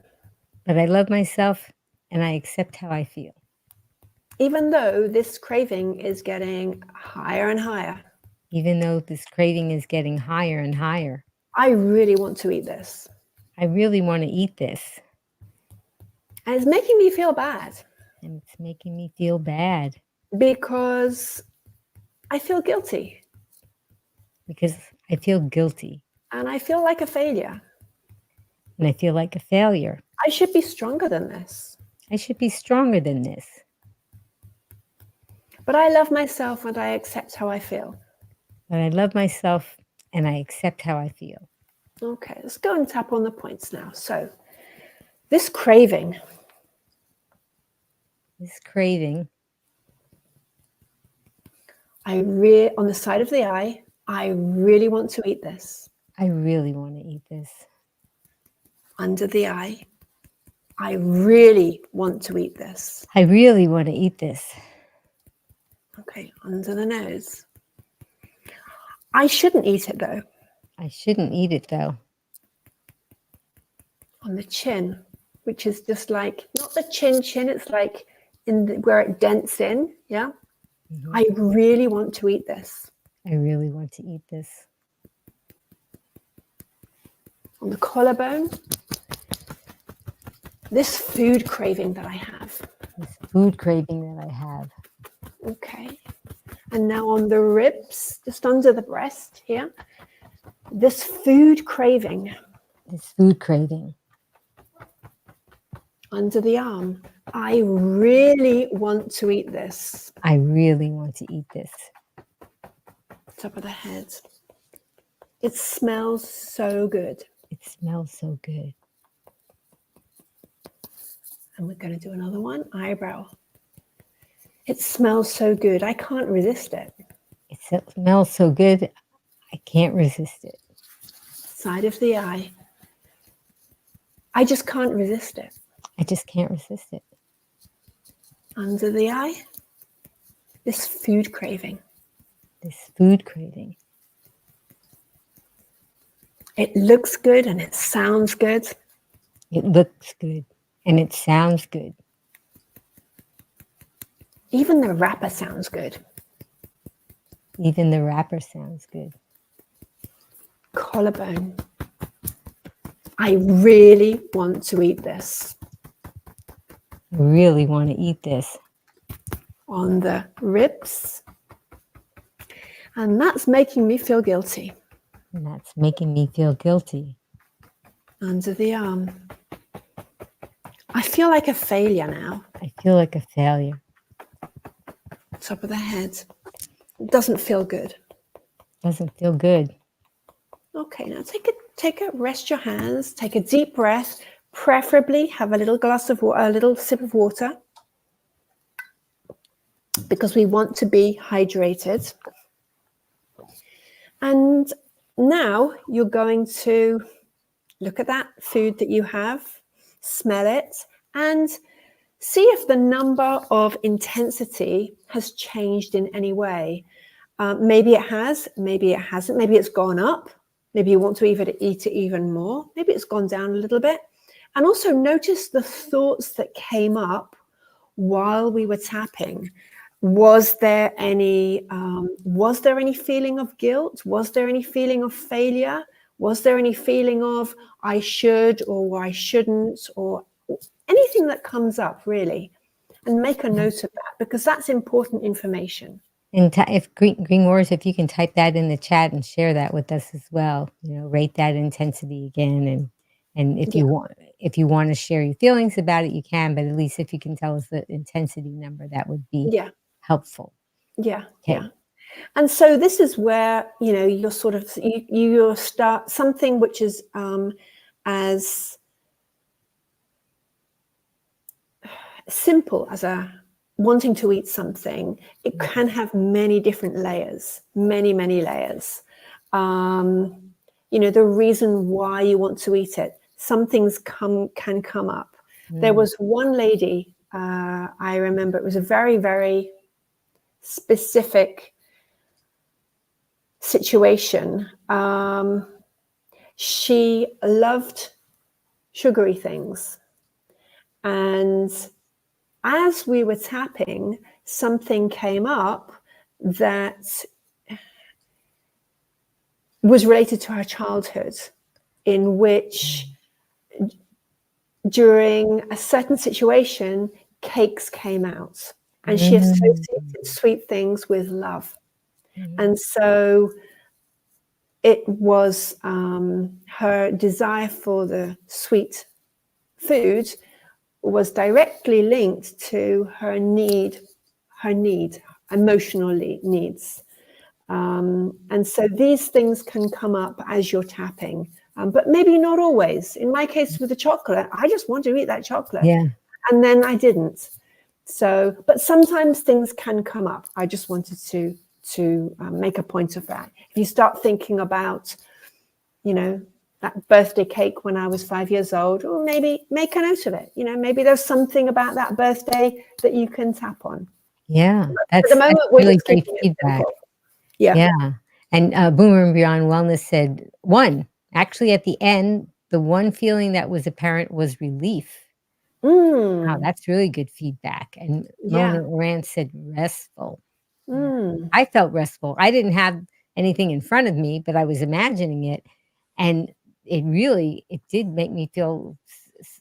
Even though this craving is getting higher and higher. I really want to eat this. And it's making me feel bad. Because I feel guilty. And I feel like a failure. I should be stronger than this. But I love myself and I accept how I feel. Okay, let's go and tap on the points now. So this craving. On the side of the eye, I really want to eat this. Under the eye, I really want to eat this. Okay, under the nose. I shouldn't eat it though. On the chin, which is just like, not the chin, it's like where it dents in, yeah? Mm-hmm. I really want to eat this. On the collarbone, this food craving that I have. Okay. And now on the ribs, just under the breast here, this food craving. Under the arm, I really want to eat this. Top of the head. It smells so good. And we're going to do another one, eyebrow. It smells so good. I can't resist it. Side of the eye. I just can't resist it. Under the eye. This food craving. It looks good and it sounds good. It looks good and it sounds good. Even the wrapper sounds good. Even the wrapper sounds good. Collarbone. I really want to eat this. I really want to eat this. On the ribs. And that's making me feel guilty. And that's making me feel guilty. Under the arm. I feel like a failure now. I feel like a failure. Top of the head. It doesn't feel good. Doesn't feel good. Okay, now take a rest your hands, take a deep breath, preferably have a little glass of water, a little sip of water, because we want to be hydrated. And now you're going to look at that food that you have, smell it, and see if the number of intensity has changed in any way. Maybe it has, maybe it hasn't, maybe it's gone up. Maybe you want to eat it even more. Maybe it's gone down a little bit. And also notice the thoughts that came up while we were tapping. Was there any feeling of guilt? Was there any feeling of failure? Was there any feeling of I should or I shouldn't, or anything that comes up, really? And make a note of that, because that's important information. And if Green Wars, if you can type that in the chat and share that with us as well, rate that intensity again. And if you want to share your feelings about it, you can, but at least if you can tell us the intensity number, that would be helpful. Yeah. Okay. Yeah. And so this is where, you're sort of, you start something which is as simple as wanting to eat something. It can have many different layers, many layers. The reason why you want to eat it, some things can come up. There was one lady, I remember, it was a very, very specific situation. She loved sugary things, and as we were tapping, something came up that was related to her childhood, in which during a certain situation, cakes came out, and she associated sweet things with love. And so it was her desire for the sweet food was directly linked to her emotional needs. And so these things can come up as you're tapping, but maybe not always. In my case with the chocolate, I just want to eat that chocolate. Yeah. And then I didn't. So, but sometimes things can come up. I just wanted to make a point of that. If you start thinking about, that birthday cake when I was 5 years old, or maybe make a note of it. Maybe there's something about that birthday that you can tap on. Yeah, At the moment, we're really just great keeping it feedback. simple. Yeah. And Boomer and Beyond Wellness said actually at the end, the one feeling that was apparent was relief. Wow, that's really good feedback. And Mona Rand said restful. I felt restful. I didn't have anything in front of me, but I was imagining it. And it did make me feel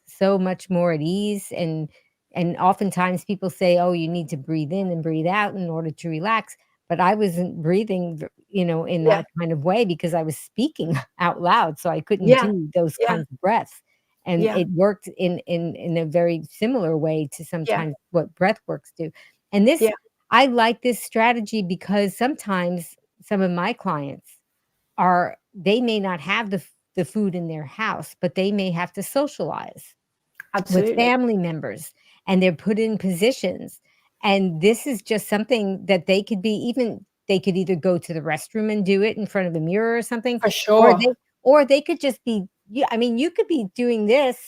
so much more at ease. And oftentimes people say, oh, you need to breathe in and breathe out in order to relax. But I wasn't breathing, in that kind of way, because I was speaking out loud. So I couldn't do those kinds of breaths. And it worked in a very similar way to sometimes what breath works do. And this, I like this strategy because sometimes some of my clients they may not have the food in their house, but they may have to socialize with family members, and they're put in positions. And this is just something that they could either go to the restroom and do it in front of a mirror or something. For sure. Or they could just be, you could be doing this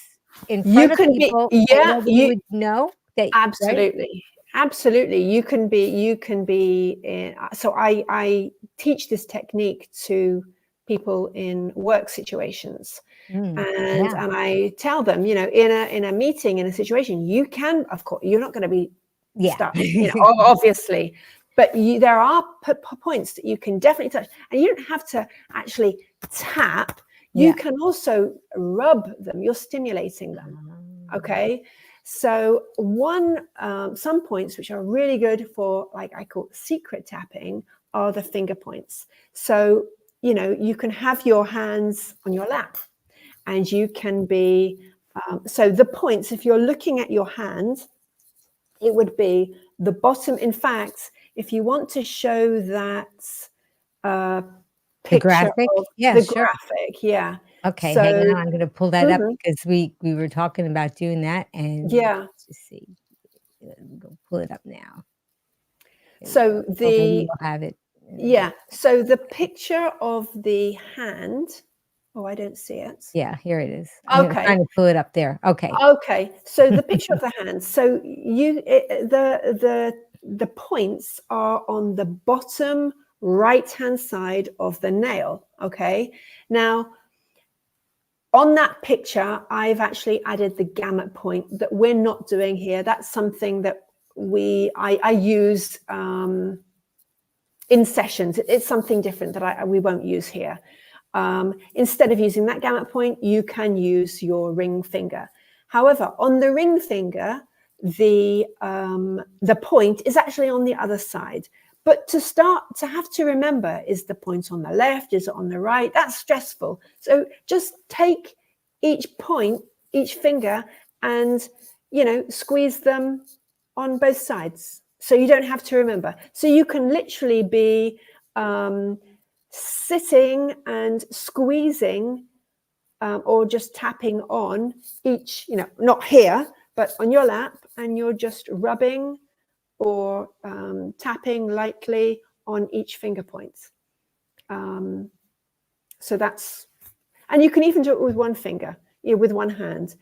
in front of people. You would know that. Absolutely. Right? Absolutely. You can be so I teach this technique to people in work situations. And Yeah. I tell them, in a meeting, in a situation, you can, of course, you're not going to be Yeah. stuck, obviously, but there are points that you can definitely touch, and you don't have to actually tap. You Yeah. can also rub them. You're stimulating them. Okay. So some points which are really good for, like I call secret tapping, are the finger points. So, you can have your hands on your lap, and you can be, so the points, if you're looking at your hand, it would be the bottom. In fact, if you want to show that The picture graphic? of Yeah, the sure. graphic, yeah. Okay, hang So, on, I'm gonna pull that up because we were talking about doing that, and yeah. let's just see. Let me go pull it up now. Here we go. So So maybe you'll have it in a yeah. minute. So the picture of the hand. Oh, I don't see it. Yeah, here it is. I'm Okay. trying to pull it up there. Okay. Okay. So the picture of the hand. So the points are on the bottom right-hand side of the nail. Okay. Now, on that picture, I've actually added the gamut point that we're not doing here. That's something that I use in sessions. It's something different that we won't use here. Instead of using that gamut point, you can use your ring finger. However, on the ring finger, the point is actually on the other side. But to have to remember, is the point on the left? Is it on the right? That's stressful. So just take each point, each finger, and, squeeze them on both sides. So you don't have to remember. So you can literally be sitting and squeezing or just tapping on each, not here, but on your lap, and you're just rubbing or tapping lightly on each finger point. So that's, and you can even do it with one finger, with one hand,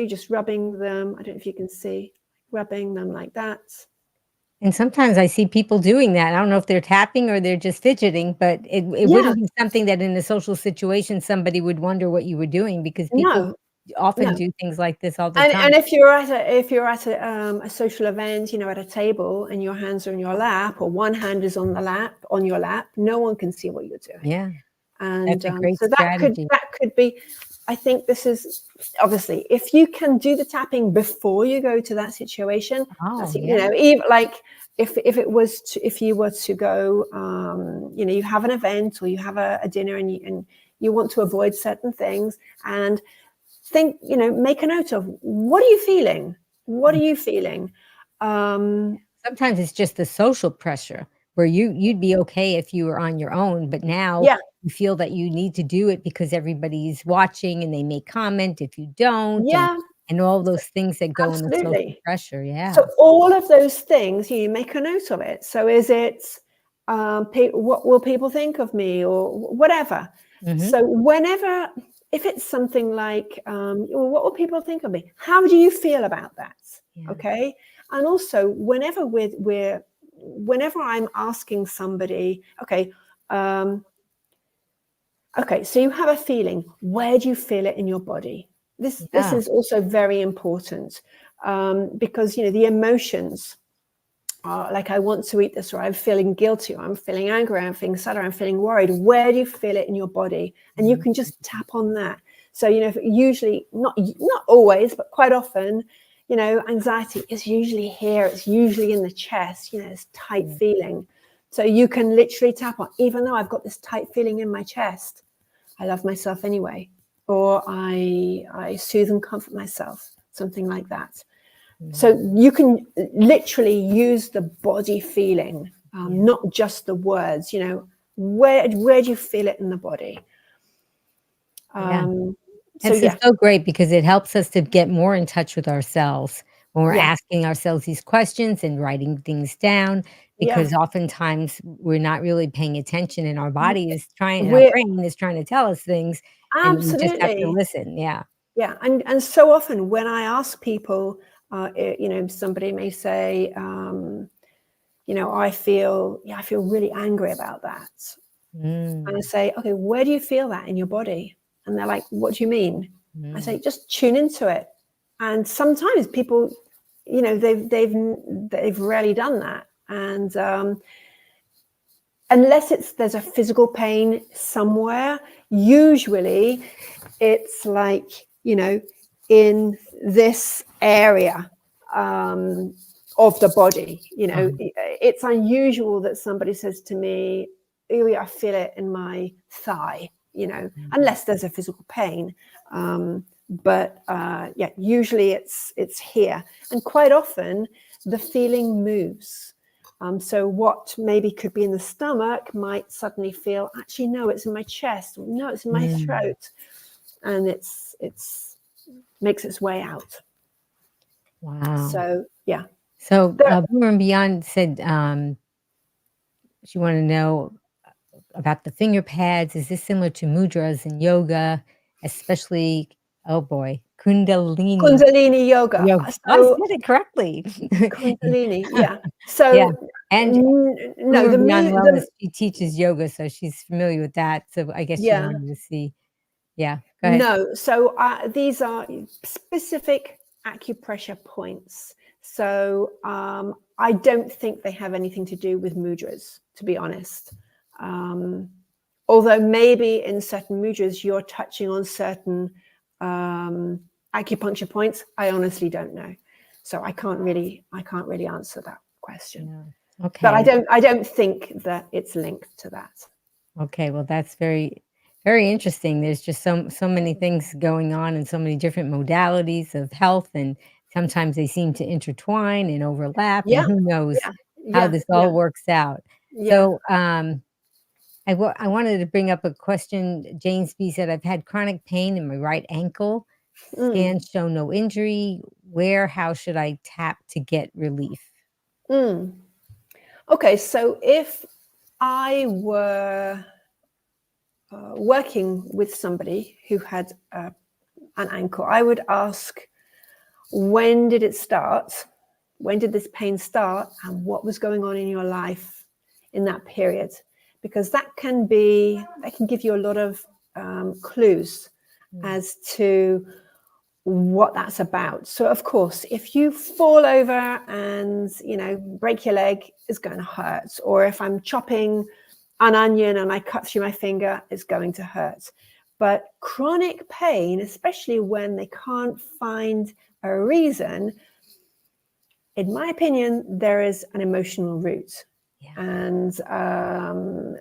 just rubbing them. I don't know if you can see, rubbing them like that. And sometimes I see people doing that. I don't know if they're tapping or they're just fidgeting, but it Yeah, wouldn't be something that in a social situation somebody would wonder what you were doing because people no, often no. do things like this all the And time. if you're at a social event, at a table, and your hands are on your lap, or one hand is on your lap, no one can see what you're doing. Yeah, And that's a great so that strategy. could be. I think this is obviously, if you can do the tapping before you go to that situation, Oh, that's, yeah. even like if you were to go, you have an event or you have a dinner, and you want to avoid certain things, and think, make a note of, what are you feeling? What are you feeling? Sometimes it's just the social pressure where you'd be okay if you were on your own, but now Yeah, you feel that you need to do it because everybody's watching and they may comment if you don't, yeah, and all those things that go in the social absolutely. pressure. So Yeah. all of those things, you make a note of it. So is it, what will people think of me, or whatever? Mhm. So if it's something like, well, what will people think of me? How do you feel about that? Yeah. Okay. And also, whenever I'm asking somebody, okay, so you have a feeling. Where do you feel it in your body? This Yeah. is also very important, because the emotions are like, I want to eat this, or I'm feeling guilty, or I'm feeling angry, I'm feeling sad, or I'm feeling worried. Where do you feel it in your body? And you Mhm. can just tap on that. So usually, not always, but quite often, anxiety is usually here. It's usually in the chest. This tight Yeah. feeling. So you can literally tap on, even though I've got this tight feeling in my chest, I love myself anyway, or I soothe and comfort myself, something like that. So Mhm. you can literally use the body feeling, Yeah. not just the words. Where do you feel it in the body? Yeah. So This is yeah, so great because it helps us to get more in touch with ourselves when we're yeah, asking ourselves these questions and writing things down, yeah. because oftentimes we're not really paying attention and our body is trying and our We're brain is trying to tell us things, and we just have to absolutely, listen. Yeah. yeah. And so often when I ask people, somebody may say, I feel really angry about that. And I Mm. say, okay, where do you feel that in your body? And they're like, what do you mean? I Mm. say, just tune into it. And sometimes people, you know, they've rarely done that. And unless there's a physical pain somewhere, usually it's like, you know, in this area of the body. You know, it's unusual that somebody says to me, oh yeah, I feel it in my thigh, you know, unless there's a physical pain. But yeah, usually it's here. And quite often the feeling moves. So what maybe could be in the stomach might suddenly feel, actually, no, it's in my chest. No, it's in my throat. And it's makes its way out. Wow. So, yeah. So Boomer and Beyond said she wanted to know about the finger pads. Is this similar to mudras in yoga, especially, oh boy, Kundalini Kundalini yoga. yoga? I So said it correctly. Kundalini, yeah. Yeah. So And no, Boomer the Beyond Wellness, the she teaches yoga, so she's familiar with that. So I guess she yeah. wanted to see. Yeah, go ahead. No, so these are specific acupressure points. So I don't think they have anything to do with mudras, to be honest. Although maybe in certain mudras you're touching on certain acupuncture points, I honestly don't know. So I can't really answer that question. No. Okay. But I don't think that it's linked to that. Okay, well, that's very, very interesting. There's just so many things going on and so many different modalities of health, and sometimes they seem to intertwine and overlap, and Yeah, who knows yeah, how yeah, this yeah, all works out. yeah. So, I wanted to bring up a question. James B said, "I've had chronic pain in my right ankle. Scans show no injury. How should I tap to get relief?" Okay, so if I were working with somebody who had an ankle, I would ask, when did it start? When did this pain start? And what was going on in your life in that period? Because that can give you a lot of clues as to what that's about. So of course, if you fall over and, you know, break your leg, it's going to hurt. Or if I'm chopping an onion and I cut through my finger, it's going to hurt. But chronic pain, especially when they can't find a reason, in my opinion, there is an emotional root. Yeah. And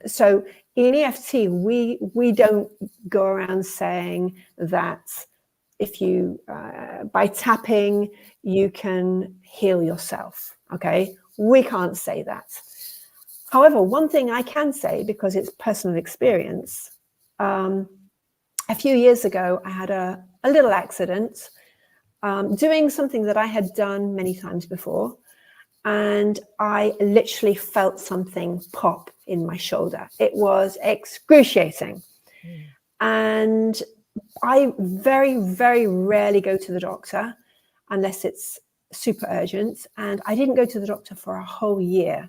so in EFT, we don't go around saying that if you, by tapping, you can heal yourself. Okay, we can't say that. However, one thing I can say, because it's personal experience, a few years ago, I had a little accident doing something that I had done many times before. And I literally felt something pop in my shoulder. It was excruciating. And I very, very rarely go to the doctor unless it's super urgent. And I didn't go to the doctor for a whole year.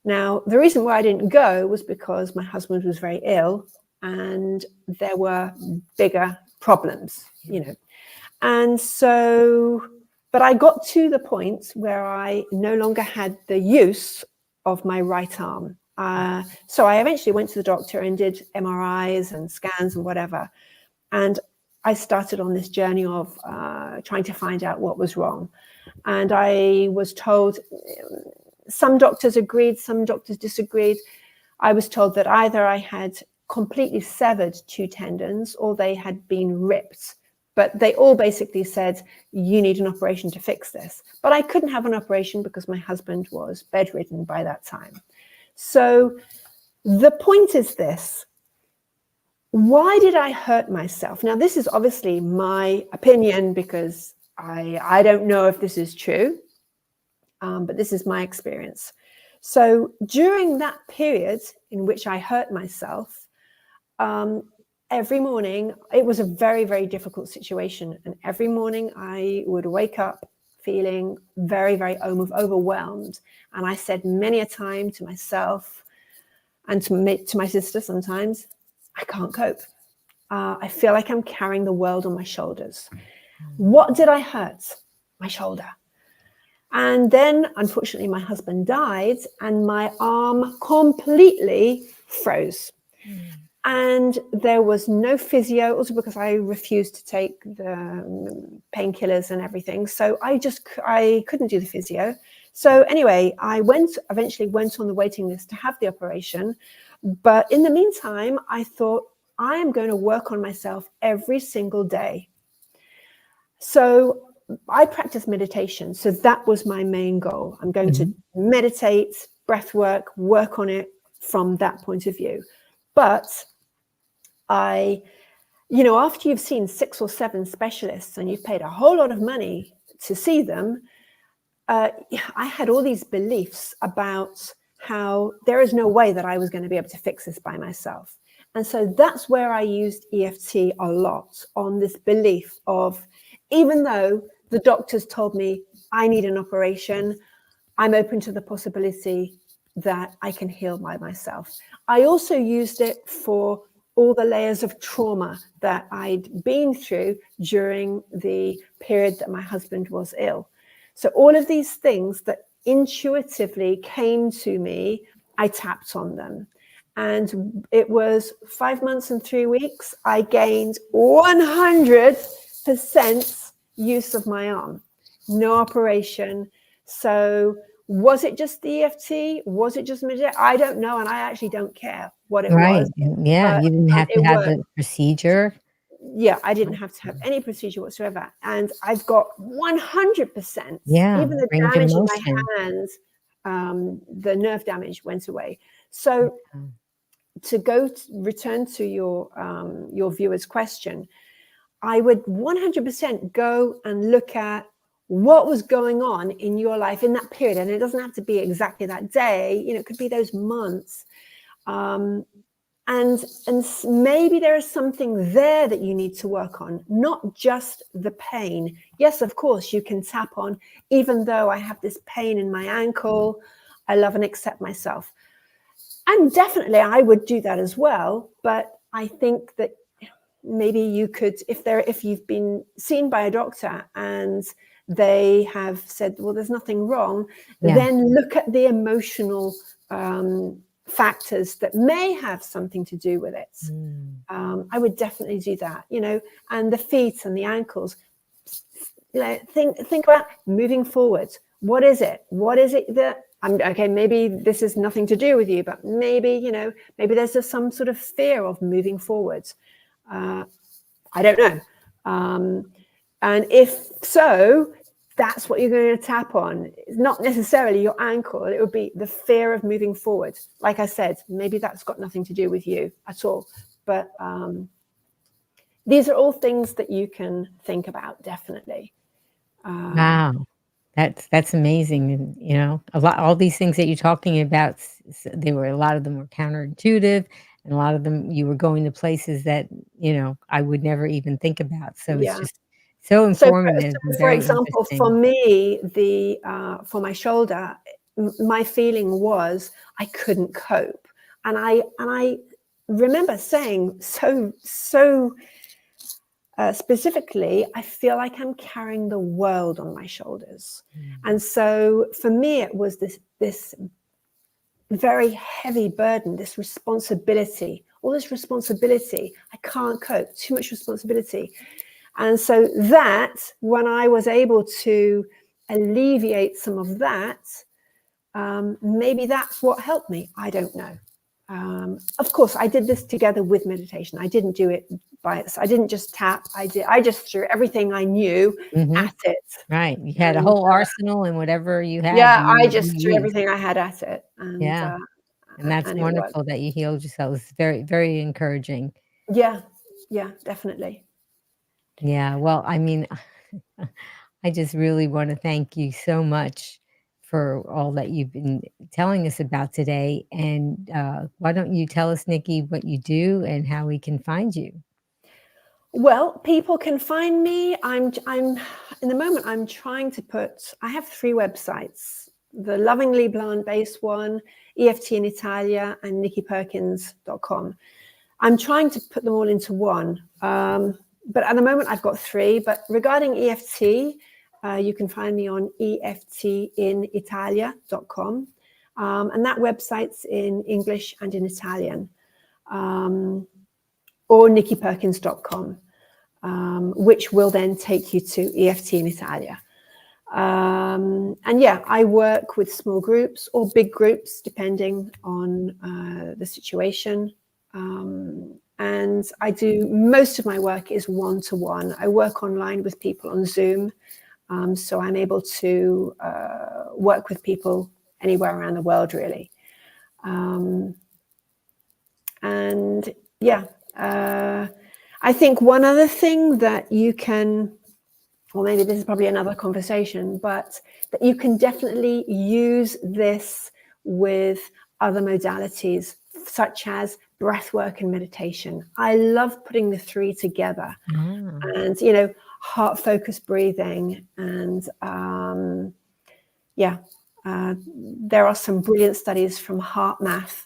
Now, the reason why I didn't go was because my husband was very ill and there were bigger problems, you know. And so, but I got to the point where I no longer had the use of my right arm. So I eventually went to the doctor and did MRIs and scans and whatever. And I started on this journey of trying to find out what was wrong. And I was told, some doctors agreed, some doctors disagreed. I was told that either I had completely severed two tendons or they had been ripped. But they all basically said, you need an operation to fix this. But I couldn't have an operation because my husband was bedridden by that time. So the point is this. Why did I hurt myself? Now, this is obviously my opinion because I don't know if this is true, but this is my experience. So during that period in which I hurt myself, every morning, it was a very, very difficult situation. And every morning I would wake up feeling very, very overwhelmed. And I said many a time to myself and to my sister sometimes, I can't cope. I feel like I'm carrying the world on my shoulders. What did I hurt? My shoulder. And then, unfortunately, my husband died and my arm completely froze. And there was no physio, also because I refused to take the painkillers and everything. So I couldn't do the physio. So anyway, I eventually went on the waiting list to have the operation. But in the meantime, I thought, I am going to work on myself every single day. So I practice meditation. So that was my main goal. I'm going to meditate, breath work on it from that point of view. But after you've seen 6 or 7 specialists and you've paid a whole lot of money to see them, I had all these beliefs about how there is no way that I was going to be able to fix this by myself. And so that's where I used EFT a lot, on this belief of, even though the doctors told me I need an operation, I'm open to the possibility that I can heal by myself. I also used it for all the layers of trauma that I'd been through during the period that my husband was ill. So all of these things that intuitively came to me, I tapped on them. And it was 5 months and 3 weeks, I gained 100% use of my arm. No operation. So was it just the EFT? Was it just meditation? I don't know. And I actually don't care what it was. Yeah, you didn't have to have the procedure. Yeah, I didn't have to have any procedure whatsoever. And I've got 100%. Yeah, even the range of damage in my motion. hands, the nerve damage went away. So to return to your viewer's question, I would 100% go and look at what was going on in your life in that period. And it doesn't have to be exactly that day, it could be those months. And maybe there is something there that you need to work on, not just the pain. Yes, of course, you can tap on, even though I have this pain in my ankle, I love and accept myself. And definitely I would do that as well. But I think that maybe you could, if you've been seen by a doctor and they have said, well, there's nothing wrong, then look at the emotional factors that may have something to do with it. I would definitely do that, and the feet and the ankles. Think about moving forward. What is it that okay, maybe this is nothing to do with you, but maybe there's just some sort of fear of moving forward. I don't know. And if so, that's what you're going to tap on. It's not necessarily your ankle. It would be the fear of moving forward. Like I said, maybe that's got nothing to do with you at all. But these are all things that you can think about, definitely. Wow. That's amazing. And, all these things that you're talking about, a lot of them were counterintuitive, and a lot of them you were going to places that, I would never even think about. So it's just so informative. So and for very example, interesting. for me, for my shoulder, my feeling was I couldn't cope. And I remember saying so specifically, I feel like I'm carrying the world on my shoulders. And so for me, it was this very heavy burden, this responsibility, all this responsibility. I can't cope, too much responsibility. And so that, when I was able to alleviate some of that, maybe that's what helped me. I don't know. Of course, I did this together with meditation. I didn't do it by it. I didn't just tap. I just threw everything I knew at it. Right. You had a whole arsenal, and whatever you had. Yeah, I just threw everything I had at it. And, and that's and wonderful that you healed yourself. It's very, very encouraging. Yeah, definitely. Yeah. Well, I mean, I just really want to thank you so much for all that you've been telling us about today. And why don't you tell us, Nicki, what you do and how we can find you? Well, people can find me. I'm in the moment, I'm trying to I have 3 websites: the Lovingly Plant-based one, EFT in Italia, and NickiPerkins.com. I'm trying to put them all into one. But at the moment I've got 3. But regarding EFT, you can find me on eftinitalia.com. And that website's in English and in Italian. Or nickiperkins.com, which will then take you to EFT in Italia. And yeah, I work with small groups or big groups, depending on the situation. And I do, most of my work is one-to-one. I work online with people on Zoom. So I'm able to work with people anywhere around the world, really. And yeah, I think one other thing that you can, or maybe this is probably another conversation, but that you can definitely use this with other modalities, such as breath work and meditation. I love putting the 3 together. And, you know, heart focused breathing. And there are some brilliant studies from Heart Math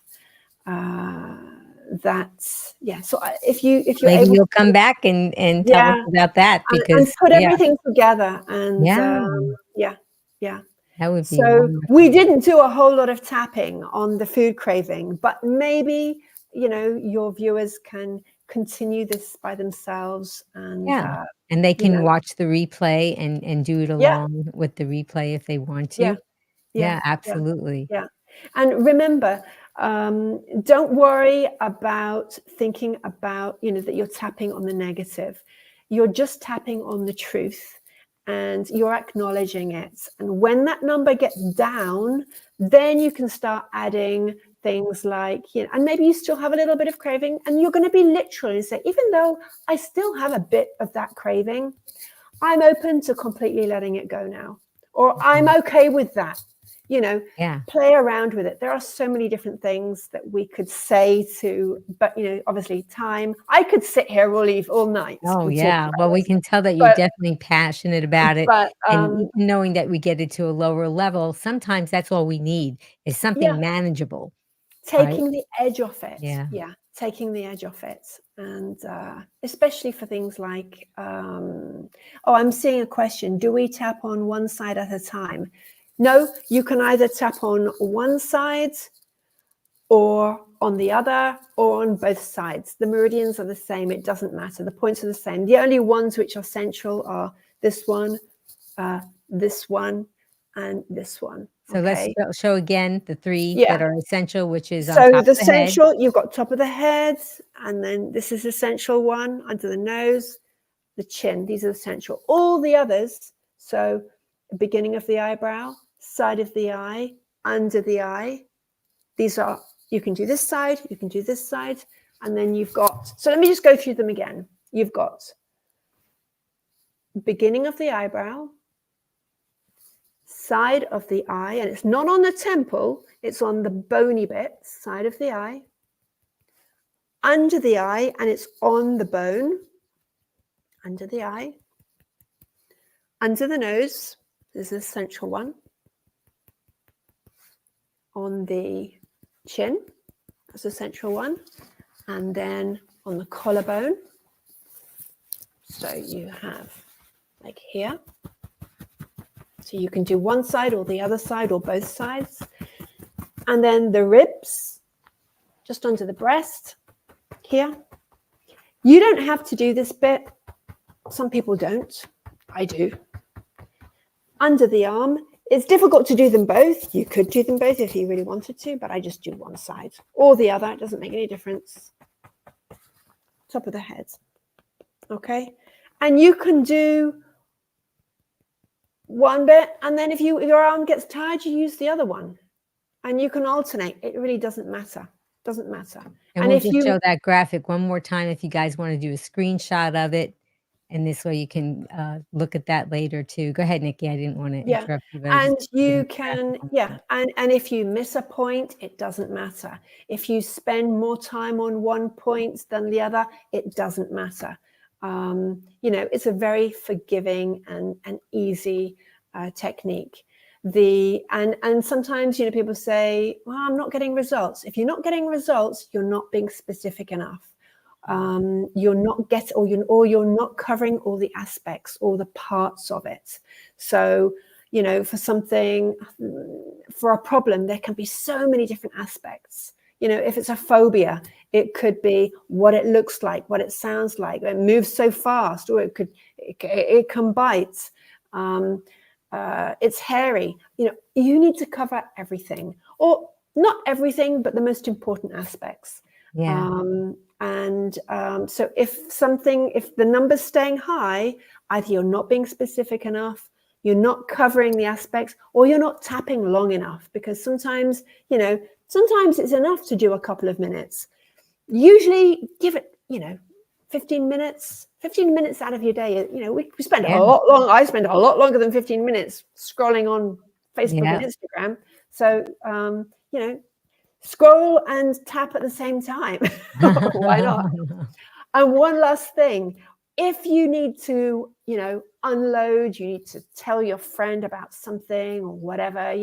so if you're maybe able, you'll come back and tell us about that, because and put everything together, and that would be so wonderful. we didn't do a whole lot of tapping on the food craving, but maybe, you know, your viewers can continue this by themselves, and and they can watch the replay and do it along with the replay if they want to. Absolutely. And remember, don't worry about thinking about, you know, that you're tapping on the negative. You're just tapping on the truth, and you're acknowledging it. And when that number gets down, then you can start adding things like, you know, and maybe you still have a little bit of craving, and you're going to be literal and say, even though I still have a bit of that craving, I'm open to completely letting it go now, or I'm okay with that. You know, play around with it. There are so many different things that we could say to, but, you know, obviously time. I could sit here all night. Oh, yeah. Well, we can tell that you're definitely passionate about it. But And knowing that we get it to a lower level, sometimes that's all we need is something manageable. Taking the edge off it. Yeah. Taking the edge off it. And especially for things like, I'm seeing a question. Do we tap on one side at a time? No, you can either tap on one side or on the other or on both sides. The meridians are the same. It doesn't matter. The points are the same. The only ones which are central are this one, and this one. So let's show again the 3 that are essential, which is on so top the of the head. central, you've got top of the head, and then this is the central one, under the nose, the chin. These are the central. All the others, so beginning of the eyebrow, side of the eye, under the eye. These are, you can do this side, you can do this side, and then you've got, so let me just go through them again. You've got beginning of the eyebrow, side of the eye, and it's not on the temple, it's on the bony bit, side of the eye, under the eye, and it's on the bone, under the eye, under the nose, this is the central one, on the chin, that's the central one, and then on the collarbone. So you have like here. So you can do one side or the other side or both sides. And then the ribs, just under the breast here. You don't have to do this bit. Some people don't. I do. Under the arm. It's difficult to do them both. You could do them both if you really wanted to, but I just do one side or the other. It doesn't make any difference. Top of the head. Okay. And you can do one bit, and then if your arm gets tired, you use the other one, and you can alternate. It really doesn't matter. Doesn't matter. And we'll just show that graphic one more time if you guys want to do a screenshot of it. And this way you can look at that later too. Go ahead, Nicki. I didn't want to interrupt you. And you can, and if you miss a point, it doesn't matter. If you spend more time on one point than the other, it doesn't matter. You know, it's a very forgiving and easy technique. And sometimes, you know, people say, well, I'm not getting results. If you're not getting results, you're not being specific enough. you're not getting, or you're not covering all the aspects, all the parts of it. So, you know, for a problem, there can be so many different aspects. You know, if it's a phobia, it could be what it looks like, what it sounds like. It moves so fast, or it can bite. It's hairy. You know, you need to cover everything, or not everything, but the most important aspects. Yeah. So if the number's staying high, either you're not being specific enough, you're not covering the aspects, or you're not tapping long enough, because sometimes it's enough to do a couple of minutes. Usually give it, 15 minutes out of your day. You know, we spend a lot long. I spend a lot longer than 15 minutes scrolling on Facebook and Instagram. So, scroll and tap at the same time. Why not? And one last thing, if you need to, unload, you need to tell your friend about something or whatever,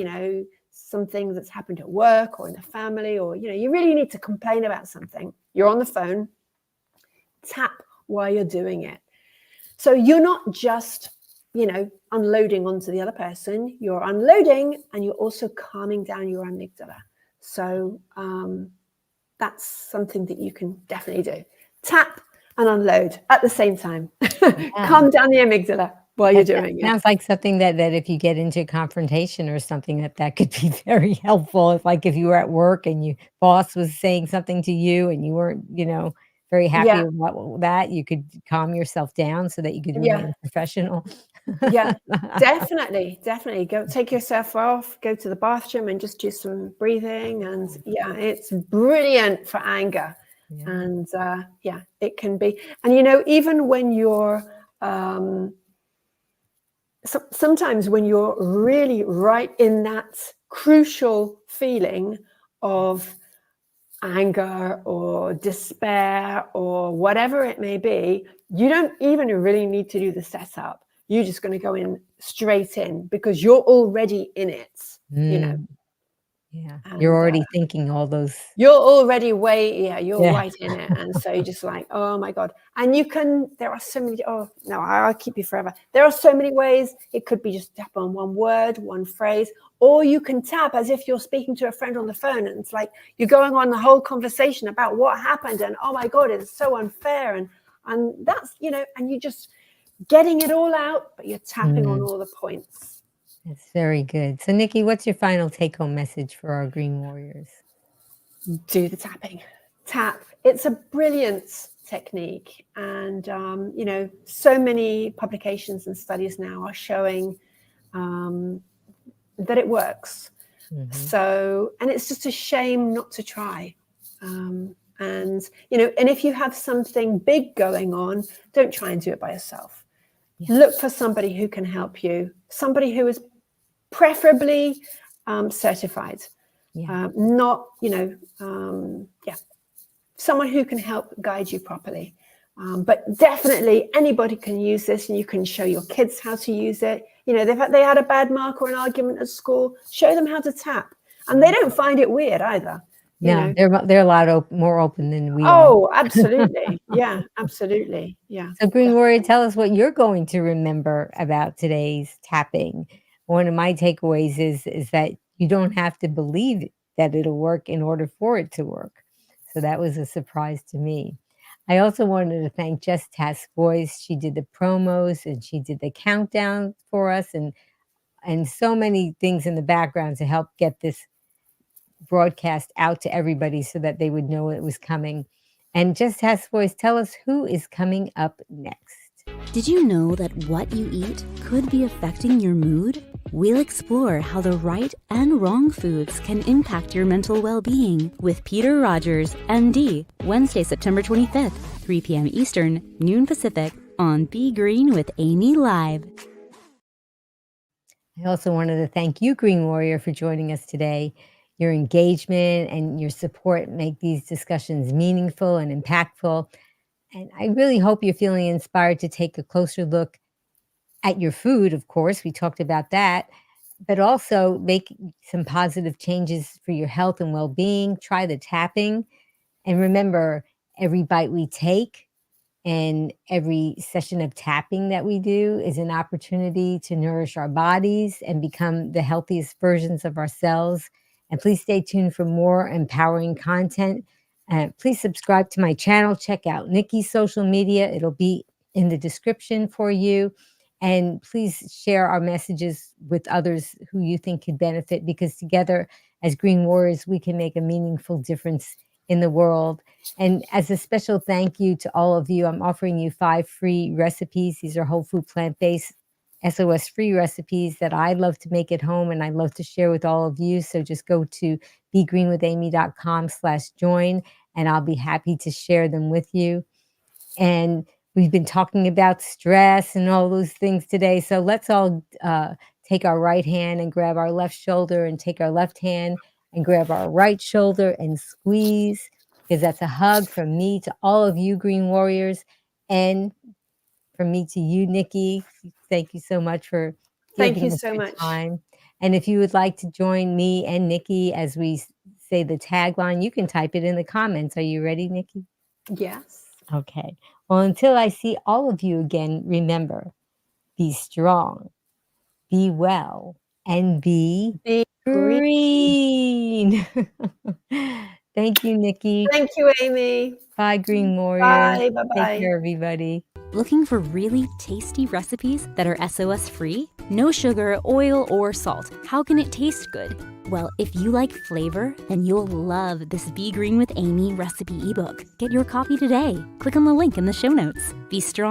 something that's happened at work or in the family, or, you really need to complain about something. You're on the phone, tap while you're doing it. So you're not just, unloading onto the other person, you're unloading and you're also calming down your amygdala. So that's something that you can definitely do. Tap and unload at the same time. Calm down the amygdala while you're doing it. Sounds like something that if you get into a confrontation or something, that could be very helpful. If you were at work and your boss was saying something to you and you weren't, very happy with that, you could calm yourself down so that you could remain professional. Yeah, definitely. Go take yourself off, go to the bathroom and just do some breathing. And it's brilliant for anger. Yeah. And it can be. And, even when you're, sometimes when you're really right in that crucial feeling of anger or despair or whatever it may be, you don't even really need to do the setup. You're just going to go in straight in because you're already in it, Yeah, you're already thinking all those. You're already you're right in it. And so you're just like, oh my God. And there are so many, I'll keep you forever. There are so many ways. It could be just tap on one word, one phrase, or you can tap as if you're speaking to a friend on the phone. And it's like, you're going on the whole conversation about what happened. And oh my God, it's so unfair. And that's, and you're just getting it all out, but you're tapping on all the points. That's very good. So, Nicki, what's your final take-home message for our Green Warriors? Do the tapping. Tap. It's a brilliant technique. And, so many publications and studies now are showing that it works. Mm-hmm. So, and it's just a shame not to try. And if you have something big going on, don't try and do it by yourself. Yeah. Look for somebody who can help you, somebody who is preferably certified, not, someone who can help guide you properly. But definitely anybody can use this, and you can show your kids how to use it. They had a bad mark or an argument at school, show them how to tap. And they don't find it weird either. Yeah, they're a lot more open than we are. Oh, absolutely. Yeah, absolutely. Yeah. So, Green Warrior, tell us what you're going to remember about today's tapping. One of my takeaways is that you don't have to believe that it'll work in order for it to work. So that was a surprise to me. I also wanted to thank Jess Task Voice. She did the promos and she did the countdown for us and so many things in the background to help get this broadcast out to everybody so that they would know it was coming. And Just Task Voice, tell us who is coming up next. Did you know that what you eat could be affecting your mood? We'll explore how the right and wrong foods can impact your mental well-being with Peter Rogers, MD, Wednesday, September 25th, 3 p.m. Eastern, noon Pacific, on Be Green with Amy Live. I also wanted to thank you, Green Warrior, for joining us today. Your engagement and your support make these discussions meaningful and impactful. And I really hope you're feeling inspired to take a closer look at your food, of course. We talked about that. But also make some positive changes for your health and well-being. Try the tapping. And remember, every bite we take and every session of tapping that we do is an opportunity to nourish our bodies and become the healthiest versions of ourselves. And please stay tuned for more empowering content. Please subscribe to my channel. Check out Nicki's social media. It'll be in the description for you. And please share our messages with others who you think could benefit, because together as Green Warriors, we can make a meaningful difference in the world. And as a special thank you to all of you, I'm offering you 5 free recipes. These are whole food, plant-based, SOS free recipes that I love to make at home and I love to share with all of you. So just go to begreenwithamy.com/join and I'll be happy to share them with you. And we've been talking about stress and all those things today. So let's all take our right hand and grab our left shoulder, and take our left hand and grab our right shoulder and squeeze, because that's a hug from me to all of you Green Warriors, and from me to you, Nicki. Thank you so much for Thank you giving us so your much. time. And if you would like to join me and Nicki as we say the tagline, you can type it in the comments. Are you ready, Nicki? Yes. Okay. Well, until I see all of you again, remember, be strong, be well, and be Be green. Thank you, Nicki. Thank you, Amy. Bye, Green Warriors. Bye. Take Bye-bye. care, everybody. Looking for really tasty recipes that are SOS free? No sugar, oil, or salt. How can it taste good? Well, if you like flavor, then you'll love this Be Green with Amy recipe ebook. Get your copy today. Click on the link in the show notes. Be strong.